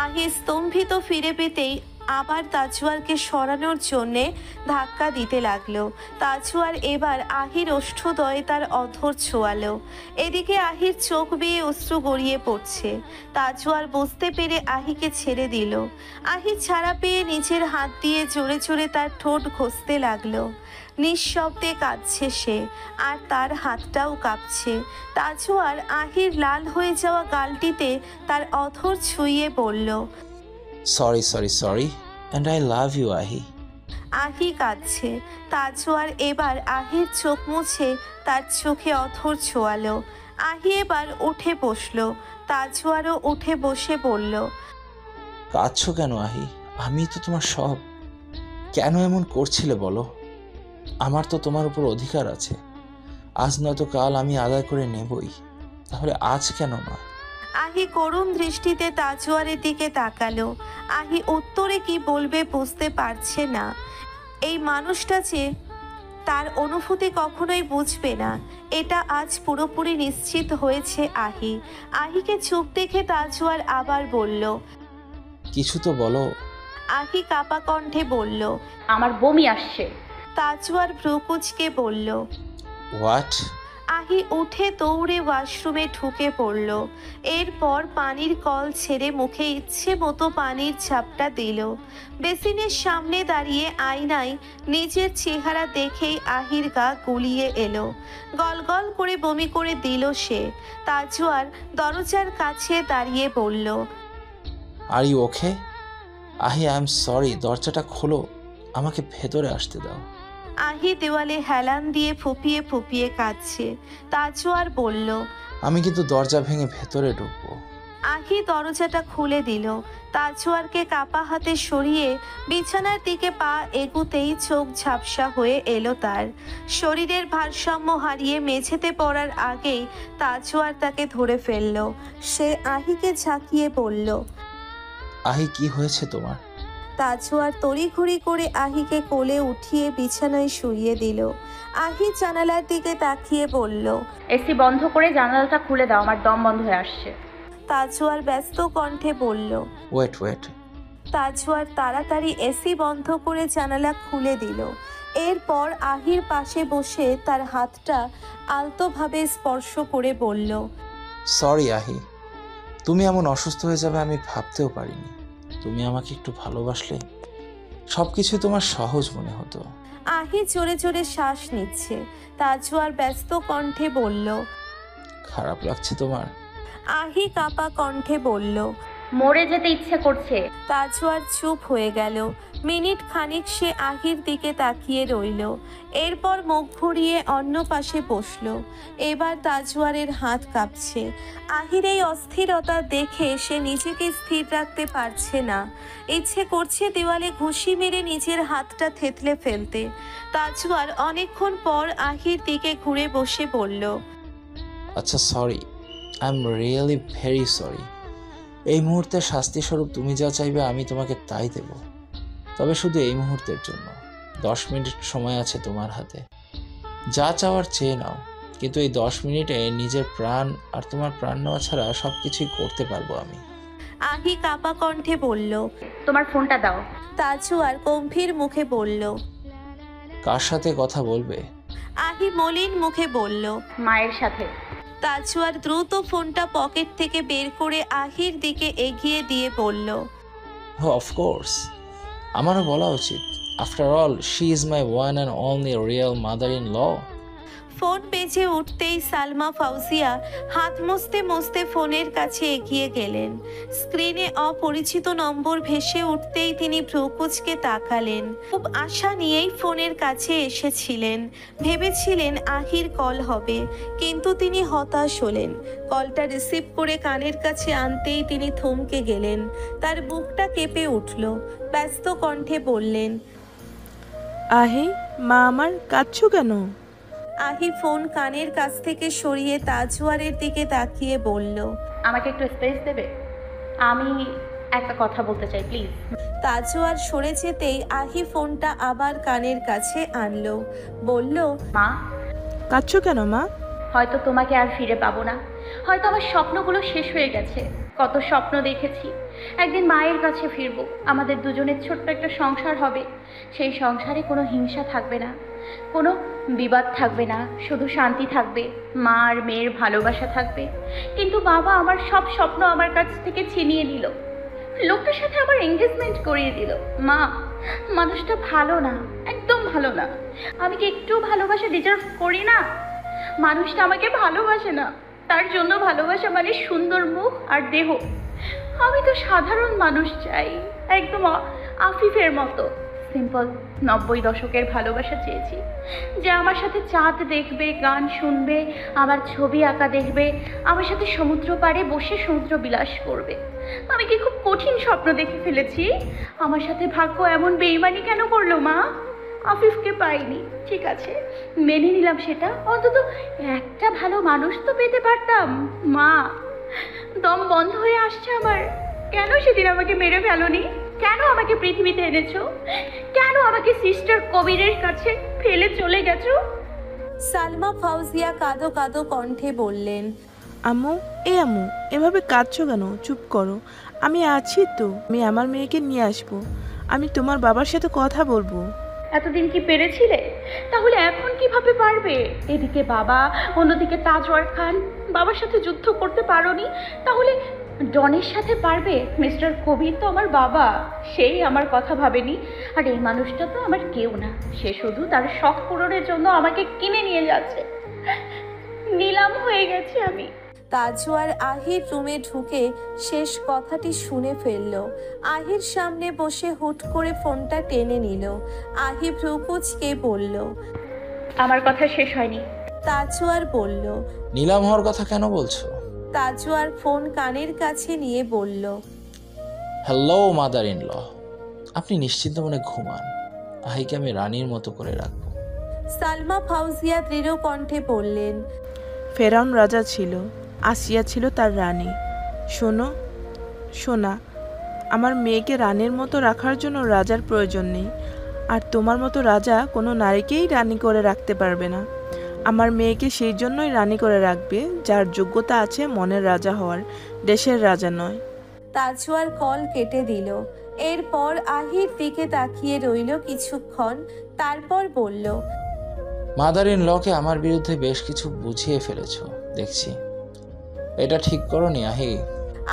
আহি স্তম্ভিত ফিরে পেতেই আবার তাজওয়ারকে সরানোর জন্যে ধাক্কা দিতে লাগলো। তাজওয়ার এবার আহির ওষ্ঠদয়ে তার অধর ছোঁয়ালো। এদিকে আহির চোখ বেয়ে অশ্রু গড়িয়ে পড়ছে। তাজওয়ার বুঝতে পেরে আহিকে ছেড়ে দিল। আহি ছাড়া পেয়ে নিজের হাত দিয়ে জোরে জোরে তার ঠোঁট ঘষতে লাগলো। নিঃশব্দে কাঁদছে সে, আর তার হাতটাও কাঁপছে। তাজওয়ার আহির লাল হয়ে যাওয়া গালটিতে তার অধর ছুঁয়ে বলল, sorry sorry sorry and I love you Ahi. Ahi কাঁদছে। তাজওয়ার এবার আহির চোখ মুছে তার চোখে অথর ছোঁয়ালো। আহি এবার উঠে বসলো। তাজওয়ারও উঠে বসে বলল, কাঁদছো কেন আহি? আমি তো তোমার সব। কেন এমন করছিলে বলো? আমার তো তোমার উপর অধিকার আছে। আজ নয়তো কাল আমি আদায় করে নেবই, তাহলে আজ কেন নয়? আহি করুণ দৃষ্টিতে তাজওয়ারের দিকে তাকালো। আহি উত্তরে কি বলবে বুঝতে পারছে না। এই মানুষটা যে তার অনুভূতি কখনোই বুঝবে না, এটা আজ পুরোপুরি নিশ্চিত হয়েছে আহি। আহিকে চুপ দেখে তাজওয়ার আবার বলল, কিছু তো বলো। আহি কাপা কণ্ঠে বলল, আমার বমি আসছে। তাজওয়ার ভ্রুকুচকে বলল, হোয়াট? আহি উঠে দৌড়ে ওয়াশরুমে ঢুকে পড়ল। এরপর পানির কল ছেড়ে মুখে ইচ্ছে মতো পানির ঝাপটা দিল। বেসিনের সামনে দাঁড়িয়ে আয়নায় নিজের চেহারা দেখেই আহির গা গুলিয়ে এলো। গলগল করে বমি করে দিল সে। তাজওয়ার দরজার কাছে দাঁড়িয়ে বলল, আর ইউ ওকে? আহি আই এম সরি, দরজাটা খোলো, আমাকে ভেতরে আসতে দাও। আহি দেওয়ালে হেলান দিয়ে ফুপিয়ে ফুপিয়ে কাঁদছে। তাজওয়ার বলল, আমি কিন্তু দরজা ভেঙে ভেতরে ঢুকবো। আহি দরজাটা খুলে দিল। তাজওয়ারকে কাপা হাতে সরিয়ে বিছানার দিকে পা এগুতেই চোখ ঝাপসা হয়ে এলো তার। শরীরের ভারসাম্য হারিয়ে মেঝেতে পড়ার আগেই তাজওয়ার তাকে ধরে ফেলল। সে আহিকে ঝাঁকিয়ে বলল, আহি কি হয়েছে তোমার? তাজওয়ার তড়িঘড়ি করে আহিকে কোলে উঠিয়ে বিছানায় শুইয়ে দিল। আহি জানালার দিকে তাকিয়ে বলল, এসি বন্ধ করে জানালাটা খুলে দাও, আমার দম বন্ধ হয়ে আসছে। তাজওয়ার ব্যস্ত কণ্ঠে বলল। ওয়েট। তাজওয়ার তাড়াতাড়ি এসি বন্ধ করে জানালা খুলে দিল। এরপর আহির পাশে বসে তার হাতটা আলতোভাবে স্পর্শ করে বলল, সরি আহি, তুমি এমন অসুস্থ হয়ে যাবে আমি ভাবতেও পারিনি। তুমি আমাকে একটু ভালোবাসলে সবকিছু তোমার সহজ মনে হতো। আহি জোরে জোরে শ্বাস নিচ্ছে। তাজওয়ার ব্যস্ত কণ্ঠে বলল, খারাপ লাগছে তোমার? আহি কাঁপা কণ্ঠে বলল, মরে যেতে ইচ্ছে করছে। তাজওয়ার চুপ হয়ে গেল। মিনিট খানিক সে আহির দিকে তাকিয়ে রইল। এরপর মুখ ঘুরিয়ে অন্য পাশে বসল। এবার তাজওয়ারের হাত কাঁপছে। আহির এই অস্থিরতা দেখে সে নিজেকে স্থির রাখতে পারছে না। ইচ্ছে করছে দেওয়ালে ঘুষি মেরে নিজের হাতটা থেতলে ফেলতে। তাজওয়ার অনেকক্ষণ পর আহির দিকে ঘুরে বসে বলল, আচ্ছা sorry, I am really very sorry. এই মুহূর্তে শাস্তিস্বরূপ তুমি যা চাইবে আমি তোমাকে তাই দেব, তবে শুধু এই মুহূর্তের জন্য। 10 মিনিট সময় আছে তোমার হাতে, যা চাওয়ার চেয়ে নাও। কিন্তু এই 10 মিনিটে নিজের প্রাণ আর তোমার প্রাণ নেওয়া ছাড়া সব কিছুই করতে পারবো আমি। আহি কাঁপা কণ্ঠে বলল, তোমার ফোনটা দাও। তাজওয়ার গম্ভীর মুখে বলল, কার সাথে কথা বলবে? আহি মলিন মুখে বলল, মায়ের সাথে। তাজওয়ার দ্রুত ফোনটা পকেট থেকে বের করে আহির দিকে এগিয়ে দিয়ে বলল, অফকোর্স, আমারও বলা উচিত। After all she is my one and only real mother in law. Phone বেজে উঠতেই সালমা ফাউজিয়া হাত মুছতে মুছতে ফোনের কাছে এগিয়ে গেলেন। স্ক্রিনে অপরিচিত নম্বর ভেসে উঠতেই তিনি ভ্রুকুচকে তাকালেন। খুব আশা নিয়েই ফোনের কাছে এসেছিলেন, ভেবেছিলেন আহির কল হবে, কিন্তু তিনি হতাশ হলেন। কলটা রিসিভ করে কানের কাছে আনতেই তিনি থমকে গেলেন। তার বুকটা কেঁপে উঠল। ব্যস্ত কণ্ঠে বললেন, আহি, মা আমার, কাঁদছো কেন? আহি ফোন কানের কাছ থেকে সরিয়ে তাজওয়ারের দিকে তাকিয়ে বলল, আমাকে একটু স্পেস দেবে? আমি একটা কথা বলতে চাই, প্লিজ। তাজওয়ার সরে যেতেই আহি ফোনটা আবার কানের কাছে আনলো। বলল, মা। কাঁদছো কেন মা? হয়তো তোমাকে আর ফিরে পাবো না, হয়তো আমার স্বপ্নগুলো শেষ হয়ে গেছে। কত স্বপ্ন দেখেছি, একদিন মায়ের কাছে ফিরবো, আমাদের দুজনের ছোট্ট একটা সংসার হবে। সেই সংসারে কোনো হিংসা থাকবে না, কোনো বিবাদ থাকবে না, শুধু শান্তি থাকবে, মা আর মেয়ের ভালোবাসা থাকবে। কিন্তু বাবা আমার সব স্বপ্ন আমার কাছ থেকে ছিনিয়ে নিল, লোকটার সাথে আমার এঙ্গেজমেন্ট করিয়ে দিল। মা, মানুষটা ভালো না, একদম ভালো না। আমি কি একটু ভালোবাসা ডিজার্ভ করি না? মানুষটা আমাকে ভালোবাসে না, তার জন্য ভালোবাসা মানে সুন্দর মুখ আর দেহ। আমি তো সাধারণ মানুষ চাই, একদম আফিফের মতো সিম্পল 90 দশকের ভালোবাসা চেয়েছি, যে আমার সাথে চাঁদ দেখবে, গান শুনবে, আমার ছবি আঁকা দেখবে, আমার সাথে সমুদ্র পাড়ে বসে সমুদ্র বিলাস করবে। আমি কি খুব কঠিন স্বপ্ন দেখে ফেলেছি? আমার সাথে ভাগ্য এমন বেইমানি কেন করলো মা? আফিফকে পাইনি, ঠিক আছে, মেনে নিলাম সেটা। অন্তত একটা ভালো মানুষ তো পেতে পারতাম। মা, দম বন্ধ হয়ে আসছে আমার। কেন সেদিন আমাকে মেরে ফেলোনি? কেন আমাকে পৃথিবীতে এনেছো? কেন আমাকে সিস্টার কবিরের কাছে ফেলে চলে গেছো? সালমা ফাউজিয়া কাঁদো কাঁদো কণ্ঠে বললেন, আম্মু, আম্মু, এভাবে কাঁদছো কেন? চুপ করো, আমি আছি তো। আমি আমার মেয়েকে নিয়ে আসবো, আমি তোমার বাবার সাথে কথা বলবো। এতদিন কি পেরেছিলে? তাহলে এখন কিভাবে পারবে? এদিকে বাবা, অন্যদিকে তাজওয়ার খান। বাবার সাথে যুদ্ধ করতে পারোনি, তাহলে ডনের সাথে পারবে? মিস্টার কবির তো আমার বাবা, সেই আমার কথা ভাবেনি। আর এই মানুষটা তো আমার কেউ না, সে শুধু তার শখ পূরণের জন্য আমাকে কিনে নিয়ে যাচ্ছে। নিলাম হয়ে গেছি আমি। তাজওয়ার আহির রুমে ঢুকে শেষ কথাটি শুনে ফেলল। আহির সামনে বসে হুট করে ফোনটা টেনে নিল। আহি ভ্রুকুচকে বলল, আমার কথা শেষ হয়নি। তাজওয়ার বলল, নিলাম হওয়ার কথা কেন বলছো? তাজওয়ার ফোন কানের কাছে নিয়ে বলল, হ্যালো মাদার ইন ল, আপনি নিশ্চিন্ত মনে ঘুমান, আহিকে আমি রানীর মতো করে রাখবো। সালমা ফাউজিয়া দৃঢ় কণ্ঠে বললেন, ফেরাউন রাজা ছিল, আসিয়া ছিল তার রানী। শোনো সোনা, আমার মেয়েকে রানীর মতো রাখার জন্য রাজার প্রয়োজন নেই, আর তোমার মতো রাজা কোনো নারীকেই রানী করে রাখতে পারবে না। আমার মেয়েকে সেই জন্যই রানী করে রাখবে যার যোগ্যতা আছে মনের রাজা হওয়ার, দেশের রাজা নয়। তাজওয়ার কল কেটে দিল। এরপর আহির দিকে তাকিয়ে রইল কিছুক্ষণ, তারপর বলল, মাদার ইন লকে আমার বিরুদ্ধে বেশ কিছু বুঝিয়ে ফেলেছ দেখছি। এটা ঠিক করনি আহি।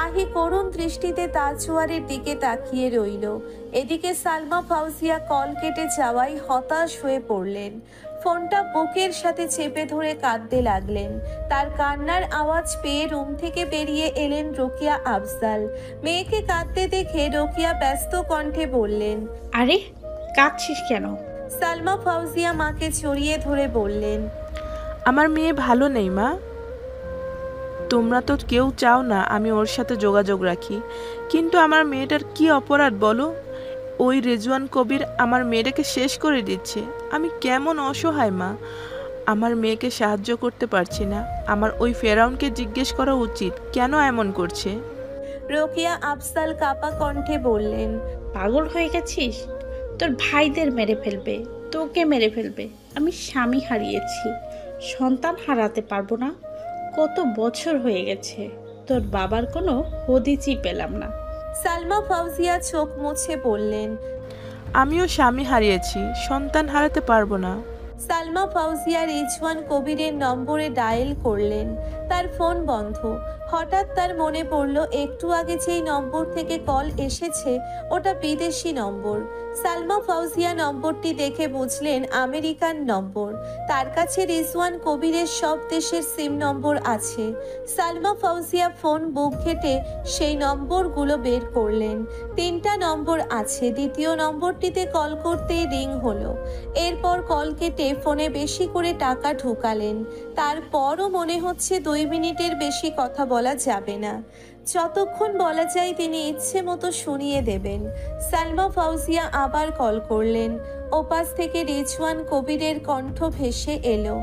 আহি করুণ দৃষ্টিতে তাজওয়ারের দিকে তাকিয়ে রইল। এদিকে সালমা ফাউজিয়া কল কেটে যাওয়ায় হতাশ হয়ে পড়লেন। ফোনটা বুকের সাথে চেপে ধরে কাঁদতে লাগলেন। তার কান্নার আওয়াজ পেয়ে রুম থেকে বেরিয়ে এলেন রোকিয়া আফজাল। মেয়েকে কাঁদতে দেখে রোকিয়া ব্যস্ত কণ্ঠে বললেন, আরে কাঁদছিস কেন? সালমা ফাউজিয়া মাকে জড়িয়ে ধরে বললেন, আমার মেয়ে ভালো নেই মা। তোমরা তো কেউ চাও না আমি ওর সাথে যোগাযোগ রাখি, কিন্তু আমার মেয়েটার কি অপরাধ বলো? ওই রেজওয়ান কবির আমার মেয়েটাকে শেষ করে দিচ্ছে। আমি কেমন অসহায় মা, আমার মেয়েকে সাহায্য করতে পারছি না। আমার ওই ফেরাউনকে জিজ্ঞেস করা উচিত কেন এমন করছে। রোকিয়া আফজাল কাপা কণ্ঠে বললেন, পাগল হয়ে গেছিস? তোর ভাইদের মেরে ফেলবে, তোকে মেরে ফেলবে। আমি স্বামী হারিয়েছি, সন্তান হারাতে পারবো না। কত বছর হয়ে গেছে, তোর বাবার কোনো হদিসই পেলাম না। সালমা ফাউজিয়া চোখ মুছে বললেন, আমিও স্বামী হারিয়েছি, সন্তান হারাতে পারবো না। সালমা ফাউজিয়া রিজওয়ান কবিরের নম্বরে ডায়াল করলেন। তার ফোন বন্ধ। হঠাৎ তার মনে পড়ল একটু আগে যেই নম্বর থেকে কল এসেছে ওটা বিদেশি নম্বর। সালমা ফাউজিয়া নম্বরটি দেখে বুঝলেন আমেরিকান নম্বর। তার কাছে রিজওয়ান কবিরের সব দেশের সিম নম্বর আছে। সালমা ফাউজিয়া ফোন বুক ঘেটে সেই নম্বরগুলো বের করলেন। 3টা নম্বর আছে। দ্বিতীয় নম্বরটিতে কল করতেই রিং হলো। এরপর কল কেটে ফোনে বেশি করে টাকা ঢুকালেন। তারপরও মনে হচ্ছে 2 মিনিটের বেশি কথা বলা যাবে না। যতক্ষণ বলা যায় তিনি ইচ্ছে মতো শুনিয়ে দেবেন। সালমা ফাউজিয়া আবার কল করলেন। ওপাশ থেকে রিজওয়ান কবিরের কণ্ঠ ভেসে এলো।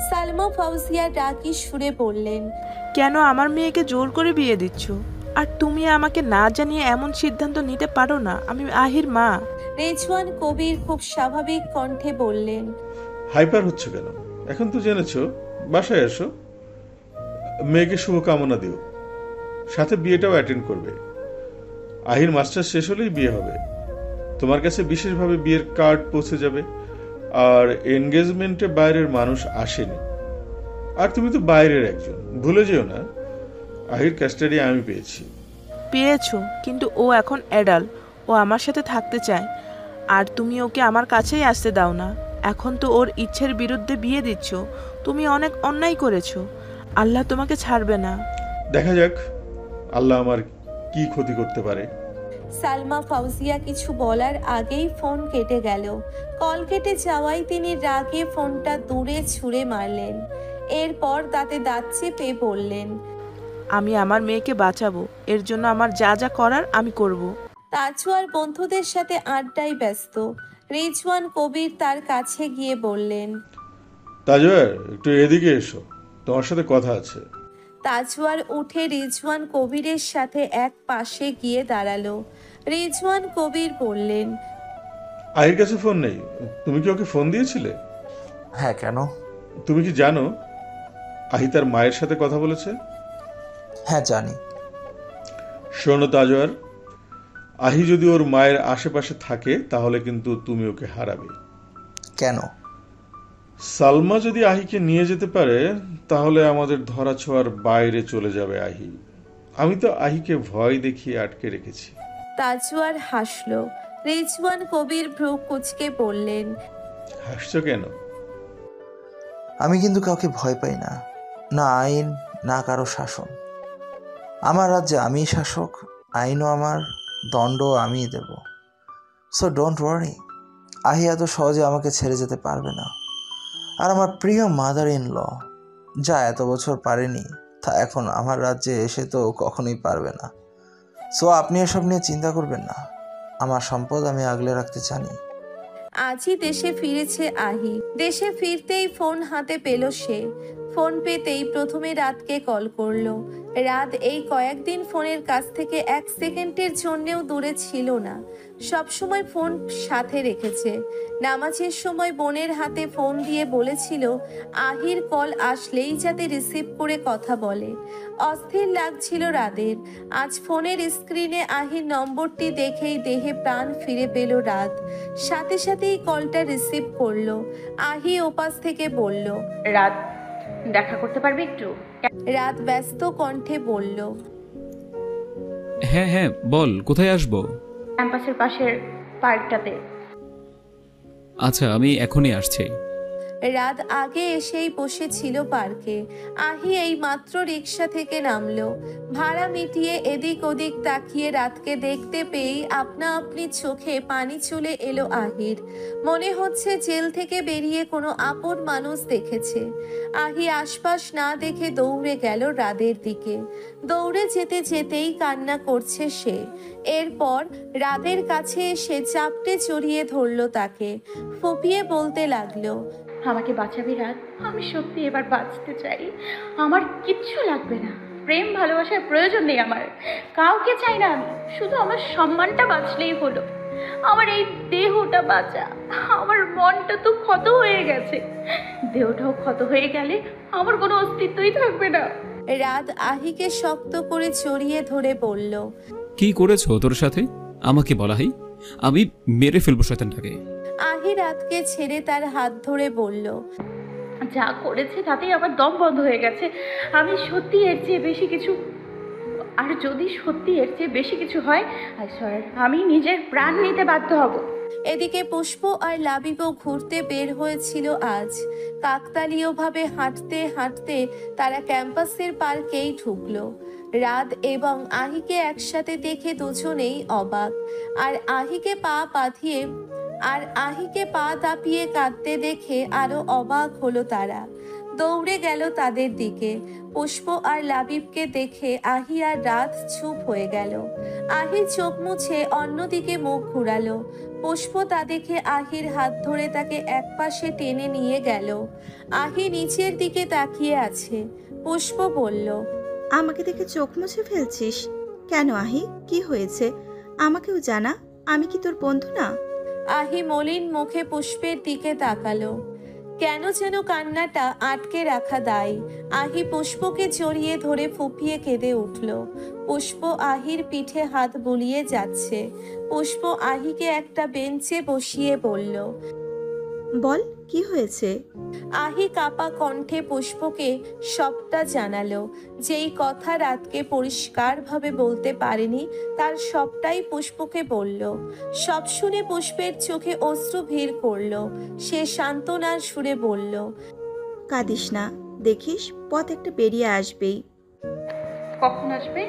সালমা ফাউজিয়া ডাকি সুরে বললেন, কেন আমার মেয়েকে জোর করে বিয়ে দিচ্ছ? আর তুমি আমাকে না জানিয়ে এমন সিদ্ধান্ত নিতে পারো না? আমি আহির মা। রিজওয়ান কবির খুব স্বাভাবিক কণ্ঠে বললেন, হাইপার হচ্ছে কেন? এখন তো জেনেছো, বাসায় এসো, মেয়েকে শুভকামনা দিও, সাথে বিয়েটাও অ্যাটেন্ড করবে। আহির মাস্টার শেষ হলেই বিয়ে হবে। তোমার কাছে বিশেষভাবে বিয়ের কার্ড পৌঁছে যাবে। আর এনগেজমেন্টে বাইরের মানুষ আসেনি, আর তুমি তো বাইরের একজন। ভুলে যেও না, আহির কাস্টাডি আমি পেয়েছো, কিন্তু ও এখন অ্যাডাল্ট। ও আমার সাথে থাকতে চায়, আর তুমি ওকে আমার কাছেই আসতে দাও না। এখন তো ওর ইচ্ছের বিরুদ্ধে বিয়ে দিচ্ছ। তুমি অনেক অন্যায় করেছো। আল্লাহ তোমাকে ছাড়বে না। দেখা যাক আল্লাহ আমার কি ক্ষতি করতে পারে। সালমা ফাউজিয়া কিছু বলার আগেই ফোন কেটে গেল। কল কেটে যাওয়ায় তিনি রাগে ফোনটা দূরে ছুঁড়ে মারলেন। এরপর দাঁতে দাঁত চেপে বললেন, আমি আমার মেয়েকে বাঁচাবো। এর জন্য আমার যা যা করার আমি করব। তাজওয়ার বন্ধুদের সাথে আড্ডায় ব্যস্ত। রিজওয়ান কবির তার কাছে গিয়ে বললেন, তাজওয়ার, একটু এদিকে এসো, তোমার সাথে কথা আছে। তাজওয়ার উঠে রিজওয়ান কবিরের সাথে এক পাশে গিয়ে দাঁড়ালো। রিজওয়ান কবির বললেন, আহির কাছে ফোন নেই, তুমি কি ওকে ফোন দিয়েছিলে? হ্যাঁ, কেন? তুমি কি জানো আহি তার মায়ের সাথে কথা বলেছে? হ্যাঁ, জানি। শোনো তাজওয়ার, আহি যদি ওর মায়ের আশেপাশে থাকে তাহলে কিন্তু তুমি ওকে হারাবে। কেন? সালমা যদি আহিকে নিয়ে যেতে পারে তাহলে আমাদের ধরা ছোঁয়ার বাইরে চলে যাবে আহি। আমি তো আহিকে ভয় দেখিয়ে আটকে রেখেছি। তাজওয়ার হাসলো। রিজওয়ান কবির ভ্রু কুঁচকে বললেন, হাসছো কেন? আমি কিন্তু কাউকে ভয় পাই না, না আইন, না কারো শাসন। আমার রাজ্যে আমিই শাসক, আইনও আমার, দণ্ডও আমিই দেব। সো ডোন্ট ওয়ারি, আহি এত সহজে আমাকে ছেড়ে যেতে পারবে না। আর আমার প্রিয় মাদার ইন ল যা এত বছর পারেনি, তা এখন আমার রাজ্যে এসে তো কখনোই পারবে না। সো আপনি এসব নিয়ে চিন্তা করবেন না। আমার সম্পদ আমি আগলে রাখতে জানি। আজই দেশে ফিরেছে আহি। দেশে ফিরতেই ফোন হাতে পেল সে। ফোন পেতেই প্রথমে রাতকে কল করলো। রাত এই কয়েকদিন ফোনের কাছ থেকে 1 সেকেন্ডের জন্যেও দূরে ছিল না। সবসময় ফোন সাথে রেখেছে। নামাজের সময় বোনের হাতে ফোন দিয়ে বলেছিল আহির কল আসলেই যাতে রিসিভ করে কথা বলে। অস্থির লাগছিল রাদের। আজ ফোনের স্ক্রিনে আহির নম্বরটি দেখেই দেহে প্রাণ ফিরে পেল রাত। সাথে সাথেই কলটা রিসিভ করলো। আহি ওপাশ থেকে বলল, রাত দেখা করতে পারবে একটু? রাত ব্যস্ত কণ্ঠে বলল, হ্যাঁ হ্যাঁ বল, কোথায় আসবো? ক্যাম্পাসের পাশের পার্কটাতে। আচ্ছা, আমি এখনই আসছি। রাত আগে এসেই বসেছিল পার্কে। আহি এই মাত্র রিক্সা থেকে নামলো। ভাড়া মিটিয়ে এদিক ওদিক তাকিয়ে রাতকে দেখতে পেয়েই আপনা আপনি চোখে পানি চলে এলো আহির। মনে হচ্ছে জেল থেকে বেরিয়ে কোনো আপন মানুষ দেখেছে। আহি আশপাশ না দেখে দৌড়ে গেল রাদের দিকে। দৌড়ে যেতে যেতেই কান্না করছে সে। এরপর রাদের কাছে এসে চাপটে জড়িয়ে ধরলো তাকে। ফুপিয়ে বলতে লাগলো, আমাকে বাঁচাবি রাত, আমি সত্যি এবার বাঁচতে চাই। আমার কিচ্ছু লাগবে না, প্রেম ভালোবাসার প্রয়োজন নেই আমার, কাউকে চাই না আমি, শুধু আমার সম্মানটা বাঁচলেই হলো। আমার এই দেহটা বাঁচা, আমার মনটা তো ক্ষত হয়ে গেছে, দেহটাও ক্ষত হয়ে গেলে আমার কোনো অস্তিত্বই থাকবে না। রাত আহিকে শক্ত করে জড়িয়ে ধরে বলল, কি করেছো তোর সাথে আমাকে বলা হয়, আমি মেরে ফেলবো শয়তানটাকে। আহি রাতকে ছেড়ে তার হাত ধরে বলল, যা করেছে তাতেই আমার দম বন্ধ হয়ে গেছে। আমি সত্যি এর চেয়ে বেশি কিছু, আর যদি সত্যি এর চেয়ে বেশি কিছু হয়, আমি নিজের প্রাণ নিতে বাধ্য হব। এদিকে পুষ্প আর লাবিবও ঘুরতে বের হয়েছিল আজ। কাকতালীয়ভাবে হাঁটতে হাঁটতে তারা ক্যাম্পাসের পার্কেই ঢুকলো। রাত এবং আহিকে একসাথে দেখে দুজনেই অবাক। আর আহিকে পা দাপিয়ে কাঁদতে দেখে আরো অবাক হলো তারা। দৌড়ে গেল তাদের দিকে। পুষ্প আর লাবিবকে দেখে আহি আর রাত চুপ হয়ে গেল। আহি চোখ মুছে অন্যদিকে মুখ ঘুরালো। পুষ্প তা দেখে আহির হাত ধরে তাকে একপাশে টেনে নিয়ে গেল। আহি নিচের দিকে তাকিয়ে আছে। পুষ্প বলল, আমাকে দেখে চোখ মুছে ফেলছিস কেন আহি? কি হয়েছে আমাকেও জানা, আমি কি তোর বন্ধু না? আহি মলিন মুখে পুষ্পের দিকে তাকালো। কেন যেন কান্নাটা আটকে রাখা দায়। আহি পুষ্পকে জড়িয়ে ধরে ফুপিয়ে কেঁদে উঠল। পুষ্প আহির পিঠে হাত বুলিয়ে যাচ্ছে। পুষ্প আহিকে একটা বেঞ্চে বসিয়ে বলল, বল কি হয়েছে? আহি কাপা কণ্ঠে পুষ্পকে সবটা জানালো। যেই কথা রাতকে পরিষ্কারভাবে বলতে পারেনি তার সবটাই পুষ্পকে বলল। সব শুনে পুষ্পের চোখে অশ্রু ভিড় করলো। সে সান্ত্বনার সুরে বলল, কাঁদিস না, দেখিস পথ একটা বেরিয়ে আসবেই। কখন আসবে?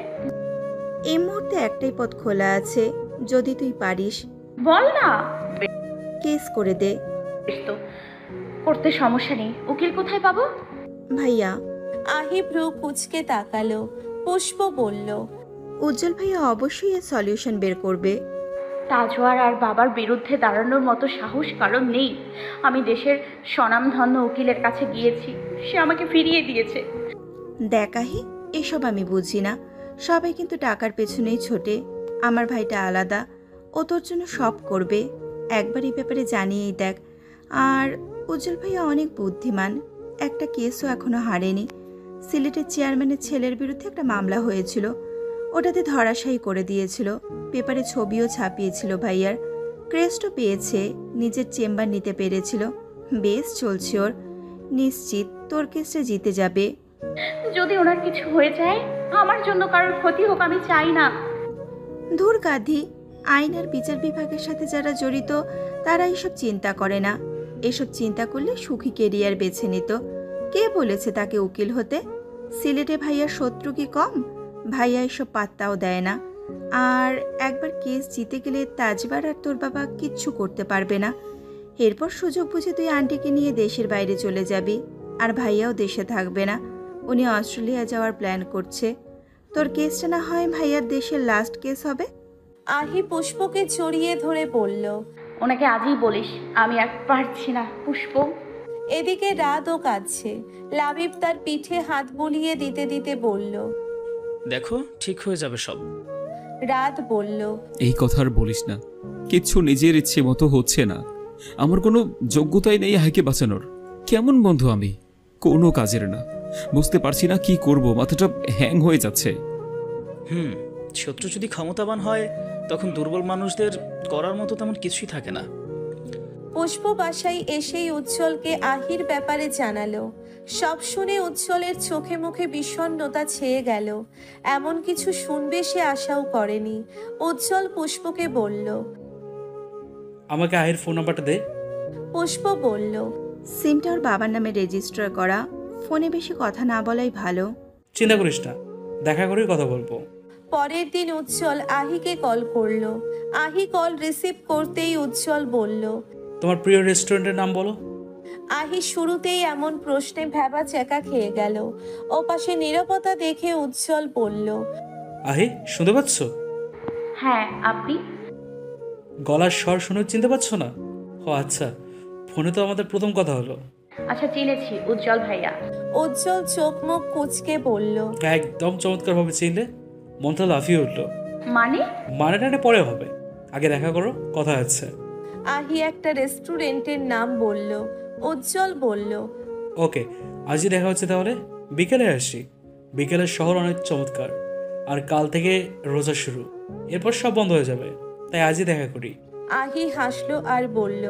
এই মুহূর্তে একটাই পথ খোলা আছে, যদি তুই পারিস। বল না। কেস করে দে। তো করতে সমস্যা নেই, উকিল কোথায় পাবো? ভাইয়া। আহি ভ্রু কুচকে তাকালো। পুষ্প বলল, উজ্জ্বল ভাইয়া অবশ্যই এর সলিউশন বের করবে। তাজওয়ার আর বাবার বিরুদ্ধে দাঁড়ানোর মতো সাহস কারণ নেই। আমি দেশের স্বনামধন্য উকিলের কাছে গিয়েছি, সে আমাকে ফিরিয়ে দিয়েছে। দেখ আহি, এসব আমি বুঝি না। সবাই কিন্তু টাকার পেছনেই ছোটে। আমার ভাইটা আলাদা, ও তোর জন্য সব করবে। একবার এই ব্যাপারে জানিয়েই দেখ। আর উজ্জ্বল ভাইয়া অনেক বুদ্ধিমান, একটা কেসও এখনো হারেনি। সিলেটের চেয়ারম্যানের ছেলের বিরুদ্ধে একটা মামলা হয়েছিল, ওটাতে ধরাশায়ী করে দিয়েছিল। পেপারে ছবিও ছাপিয়েছিল ভাইয়ার। ক্রেস্টও পেয়েছে, নিজের চেম্বার নিতে পেরেছিল। বেশ চলছে ওর। নিশ্চিত তোর কেসটা জিতে যাবে। যদি ওনার কিছু হয়ে যায়, আমার জন্য কারোর ক্ষতি হোক আমি চাই না। ধুর গাধি, আইন আর বিচার বিভাগের সাথে যারা জড়িত তারা এসব চিন্তা করে না। এসব চিন্তা করলে সুখী কেরিয়ার বেছে নিত। কে বলেছে তাকে উকিল হতে? সিলেটে ভাইয়ার শত্রু কি কম? ভাইয়া এসব পাত্তাও দেয় না। আর একবার কেস জিতে গেলে তাজবার আর তোর বাবা কিচ্ছু করতে পারবে না। এরপর সুযোগ বুঝে তুই আন্টিকে নিয়ে দেশের বাইরে চলে যাবি। আর ভাইয়াও দেশে থাকবে না, উনি অস্ট্রেলিয়া যাওয়ার প্ল্যান করছে। তোর কেসটা না হয় ভাইয়ার দেশের লাস্ট কেস হবে। আহি পুষ্পকে জড়িয়ে ধরে বলল, ওনাকে আজই বলিস আমি আর পারছি না পুষ্প। এদিকে রাতও কাঁদছে। লাবিব তার পিঠে হাত বুলিয়ে দিতে দিতে বলল, দেখো ঠিক হয়ে যাবে সব। রাত বলল, এই কথা আর বলিস না, কিচ্ছু নিজের ইচ্ছে মতো হচ্ছে না। আমার কোনো যোগ্যতাই নেই হাইকে বাঁচানোর। কেমন বন্ধু আমি, কোনো কাজের না। বুঝতে পারছি না কি করব, মাথাটা হ্যাং হয়ে যাচ্ছে। শত্রু যদি ক্ষমতাবান হয় তখন দুর্বল মানুষদের করার মতো তেমন কিছুই থাকে না। পুষ্প বাসায় এসেই উজ্জ্বলকে আহির ব্যাপারে জানালো। সব শুনে উজ্জ্বলের চোখে মুখে বিষণ্ণতা ছেয়ে গেল। এমন কিছু শুনবে সে আশাও করেনি। উজ্জ্বল পুষ্পকে বলল, আমাকে আহির ফোন নাম্বারটা দে। পুষ্প বলল, সিমটা ওর বাবার নামে রেজিস্টার করা, ফোনে বেশি কথা না বলাই ভালো। চিন্তা করিস না, দেখা করেই কথা বলবো। পরের দিন উজ্জ্বল আহিকে কল করলো। আহি কল রিসিভ করতেই উজ্জ্বল বলল, তোমার প্রিয় রেস্টুরেন্টের নাম বলো। আহি শুরুতেই এমন প্রশ্নে ভ্যাবা চেকা খেয়ে গেল। ও পাশে নীরবতা দেখে উজ্জ্বল বলল, আহি শুনতে পাচ্ছ? হ্যাঁ, আপনি? গলার স্বর শুনে চিনতে পারছো না? ও আচ্ছা, ফোনে তো আমাদের প্রথম কথা হলো। আচ্ছা, চিনেছি, উজ্জ্বল ভাইয়া। উজ্জ্বল চোখ মুখ কুঁচকে বলল, একদম চমৎকার ভাবে চিনলে, মনটা লাফিয়ে উঠলো। মানে পরে হবে, আগে দেখা করো, কথা আছে। আহি একটা রেস্টুরেন্টের নাম বলল। উজ্জ্বল বলল, ওকে, আজই দেখা হচ্ছে তাহলে। বিকেলে আসি। বিকেলের শহর অনেক চমৎকার, আর কাল থেকে রোজা শুরু, এরপর সব বন্ধ হয়ে যাবে, তাই আজই দেখা করি। আহি হাসলো আর বলল,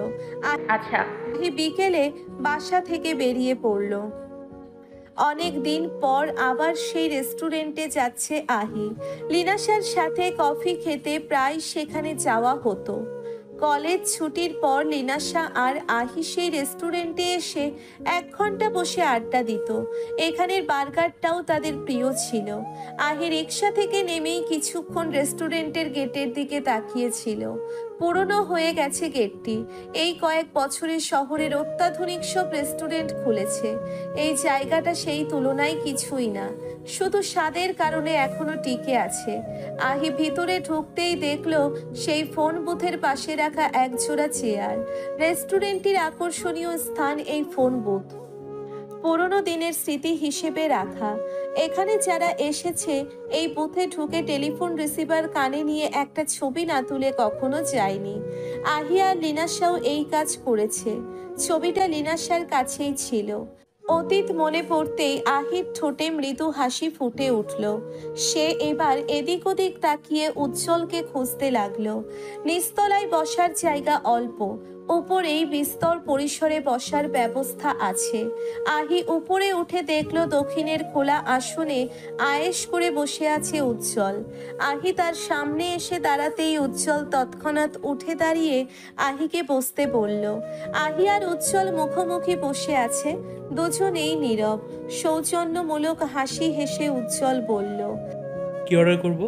আচ্ছা। আহি বিকেলে বাসা থেকে বেরিয়ে পড়ল। অনেক দিন পর আবার সেই রেস্টুরেন্টে যাচ্ছে আহি। লিনাশার সাথে কফি খেতে প্রায় সেখানে যাওয়া হতো। কলেজ ছুটির পর লিনাশা আর আহি সেই রেস্টুরেন্টে এসে 1 ঘন্টা বসে আড্ডা দিত। এখানের বার্গারটাও তাদের প্রিয় ছিল। আহি রিক্সা থেকে নেমেই কিছুক্ষণ রেস্টুরেন্টের গেটের দিকে তাকিয়েছিল। পুরনো হয়ে গেছে গেটটি। এই কয়েক বছরে শহরের অত্যাধুনিক সব রেস্টুরেন্ট খুলেছে। এই জায়গাটা সেই তুলনায় কিছুই না, শুধু স্বাদের কারণে এখনো টিকে আছে। আহি ভিতরে ঢুকতেই দেখলো সেই ফোন বুথের পাশে রাখা একজোড়া চেয়ার। রেস্টুরেন্টটির আকর্ষণীয় স্থান এই ফোন বুথ, পুরনো দিনের স্মৃতি হিসেবে রাখা। এখানে যারা এসেছে এই বুথে ঢুকে টেলিফোন রিসিভার কানে নিয়ে একটা ছবি না তুলে কখনো যায়নি। আহি আর লিনাশাও এই কাজ করেছে। ছবিটা লিনাশার কাছেই ছিল। অতীত মনে পড়তেই আহির ঠোঁটে মৃদু হাসি ফুটে উঠল। সে এবার এদিক ওদিক তাকিয়ে উজ্জ্বলকে খুঁজতে লাগলো। নিচতলায় বসার জায়গা অল্প, উপরেই বিস্তর পরিসরে বসার ব্যবস্থা আছে। আহি উপরে উঠে দেখলো দক্ষিণের খোলা আসনে আয়েশ করে বসে আছে উজ্জ্বল। আহি তার সামনে এসে দাঁড়াতেই উজ্জ্বল তৎক্ষণাৎ উঠে দাঁড়িয়ে আহিকে বসতে বলল। আহি আর উজ্জ্বল মুখোমুখি বসে আছে, দুজনেই নীরব। সৌজন্যমূলক হাসি হেসে উজ্জ্বল বলল, কি অর্ডার করব?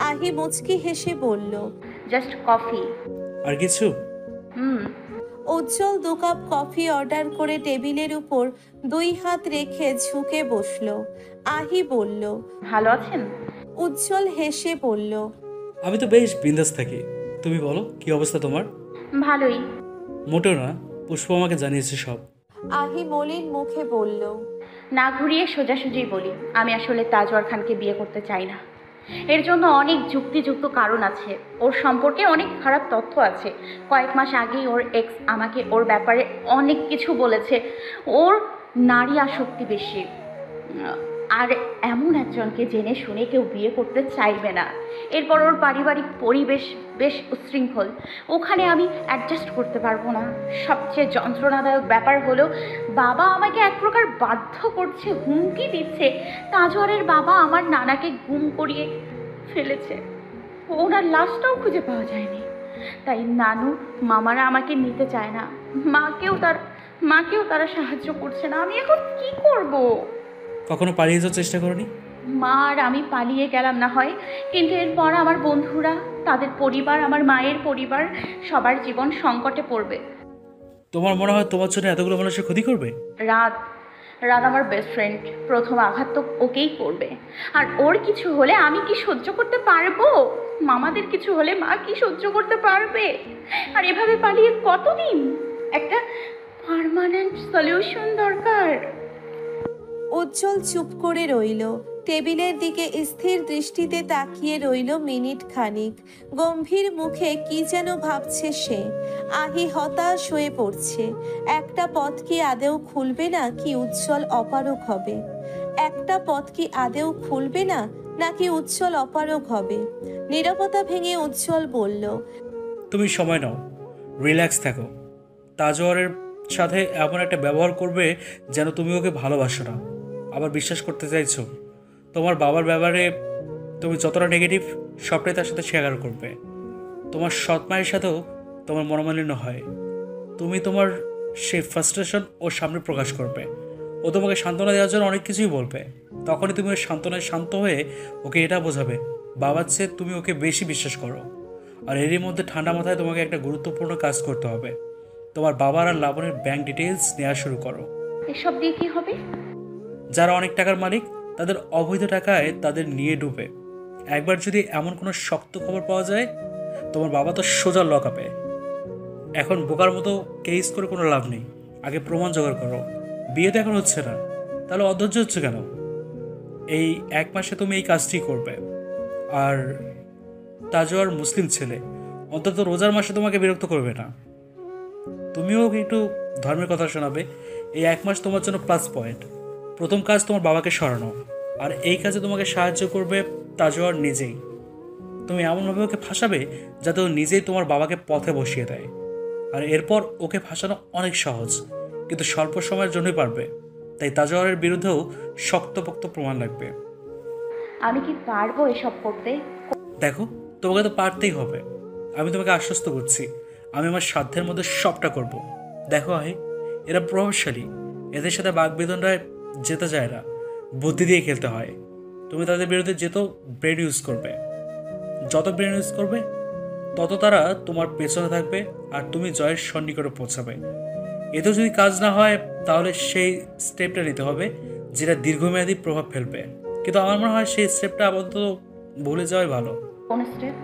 আহি মুচকি হেসে বলল, জাস্ট কফি। আর কিছু? উজ্জ্বল 2 কাপ কফি অর্ডার করে টেবিলের উপর 2 হাত রেখে ঝুঁকে বসলো। আহি বলল, ভালো আছেন? উজ্জ্বল হেসে বলল, আমি তো বেশ বিন্দাস থাকি। তুমি বলো, কি অবস্থা তোমার? ভালোই। মোটেও না, পুষ্প আমাকে জানিয়েছে সব। আহি মলিন মুখে বলল, না ঘুরিয়ে সোজাসুজি বলি, আমি আসলে তাজওয়ার খানকে বিয়ে করতে চাই না। এর জন্য অনেক যুক্তিযুক্ত কারণ আছে। ওর সম্পর্কে অনেক খারাপ তথ্য আছে। কয়েক মাস আগেই ওর এক্স আমাকে ওর ব্যাপারে অনেক কিছু বলেছে। ওর নারী আসক্তি বেশি, আর এমন একজনকে জেনে শুনে কেউ বিয়ে করতে চাইবে না। এরপর ওর পারিবারিক পরিবেশ বেশ উচ্ছৃঙ্খল, ওখানে আমি অ্যাডজাস্ট করতে পারবো না। সবচেয়ে যন্ত্রণাদায়ক ব্যাপার হলো, বাবা আমাকে এক প্রকার বাধ্য করছে, হুমকি দিচ্ছে। তাজওয়ারের বাবা আমার নানাকে গুম করিয়ে ফেলেছে, ওনার লাশটাও খুঁজে পাওয়া যায়নি। তাই নানু মামারা আমাকে নিতে চায় না, মাকেও তারা সাহায্য করছে না। আমি এখন কি করব? কখনো পালিয়ে যাওয়ার চেষ্টা করনি? মা আর আমি পালিয়ে গেলাম না হয়, কিন্তু এরপর আমার বন্ধুরা, তাদের পরিবার, আমার মায়ের পরিবার, সবার জীবন সংকটে পড়বে। তোমার মনে হয় তোমার জন্য এতগুলো মানুষের ক্ষতি করবে? রাত আমার বেস্ট ফ্রেন্ড, প্রথম আঘাত তো ওকেই করবে। আর ওর কিছু হলে আমি কি সহ্য করতে পারবো? মামাদের কিছু হলে মা কি সহ্য করতে পারবে? আর এভাবে পালিয়ে কতদিন? একটা পার্মানেন্ট সলিউশন দরকার। উজ্জ্বল চুপ করে রইল। টেবিলের দিকে স্থির দৃষ্টিতে তাকিয়ে রইল মিনিট খানিক। গম্ভীর মুখে কি যেন ভাবছে সে। আহি হতাশ হয়ে পড়ছে। একটা পথ কি আদেও খুলবে না, কি উজ্জ্বল অপারগ হবে? একটা পথ কি আদেও খুলবে না, নাকি উজ্জ্বল অপারগ হবে? নীরবতা ভেঙে উজ্জ্বল বলল, তুমি সময় নাও, রিল্যাক্স থাকো। তাজওয়ারের সাথে এমন একটা ব্যবহার করবে যেন তুমি ওকে ভালোবাসো না, আবার বিশ্বাস করতে চাইছো। তোমার বাবার ব্যাপারে তুমি যতটা নেগেটিভ সবটাই তার সাথে শেয়ার করবে। তোমার সৎ মায়ের সাথেও তোমার মনোমালিন্য হয়। তুমি তোমার সেই ফ্রাস্ট্রেশন ওর সামনে প্রকাশ করবে। ও তোমাকে সান্ত্বনা দেওয়ার জন্য অনেক কিছুই বলবে। তখনই তুমি ওর সান্ত্বনায় শান্ত হয়ে ওকে এটা বোঝাবে বাবার চেয়ে তুমি ওকে বেশি বিশ্বাস করো। আর এরই মধ্যে ঠান্ডা মাথায় তোমাকে একটা গুরুত্বপূর্ণ কাজ করতে হবে। তোমার বাবার আর লাবণের ব্যাংক ডিটেলস নেওয়া শুরু করো। এসব দিয়ে কি হবে? যারা অনেক টাকার মালিক তাদের অবৈধ টাকায় তাদের নিয়ে ডুবে। একবার যদি এমন কোনো শক্ত খবর পাওয়া যায়, তোমার বাবা তো সোজা লকআপে। এখন বোকার মতো কেস করে কোনো লাভ নেই, আগে প্রমাণ জোগাড় করো। বিয়ে তো এখন হচ্ছে না, তাহলে অধৈর্য হচ্ছে কেন? এই 1 মাসে তুমি এই কাজটি করবে। আর তাজওয়ার মুসলিম ছেলে, অন্তত রোজার মাসে তোমাকে বিরক্ত করবে না। তুমিও একটু ধর্মের কথা শোনাবে। এই 1 মাস তোমার জন্য প্লাস পয়েন্ট। প্রথম কাজ তোমার বাবাকে সরানো, আর এই কাজে তোমাকে সাহায্য করবে তাজওয়ার নিজেই। তুমি এমনভাবে ওকে ফাঁসাবে যাতে ও নিজেই তোমার বাবাকে পথে বসিয়ে দেয়। আর এরপর ওকে ফাঁসানো অনেক সহজ, কিন্তু স্বল্প সময়ের জন্যই পারবে। তাই তাজওয়ারের বিরুদ্ধেও শক্তপোক্ত প্রমাণ লাগবে। আমি কি পারবো এসব করতে? দেখো, তোমাকে তো পারতেই হবে। আমি তোমাকে আশ্বস্ত করছি, আমি আমার সাধ্যের মধ্যে সবটা করব। দেখো আহি, এরা প্রভাবশালী, এদের সাথে বাকবিতণ্ডায় যেতে যায় না, বুদ্ধি দিয়ে খেলতে হয়। তুমি তাদের বিরুদ্ধে যেতেও ব্রেন ইউজ করবে। যত ব্রেন ইউজ করবে তত তারা তোমার পেছনে থাকবে, আর তুমি জয়ের সন্নিকটে পৌঁছাবে। এতেও যদি কাজ না হয়, তাহলে সেই স্টেপটা নিতে হবে যেটা দীর্ঘমেয়াদী প্রভাব ফেলবে। কিন্তু আমার মনে হয় সেই স্টেপটা আপাতত ভুলে যাওয়াই ভালো। কোন স্টেপ?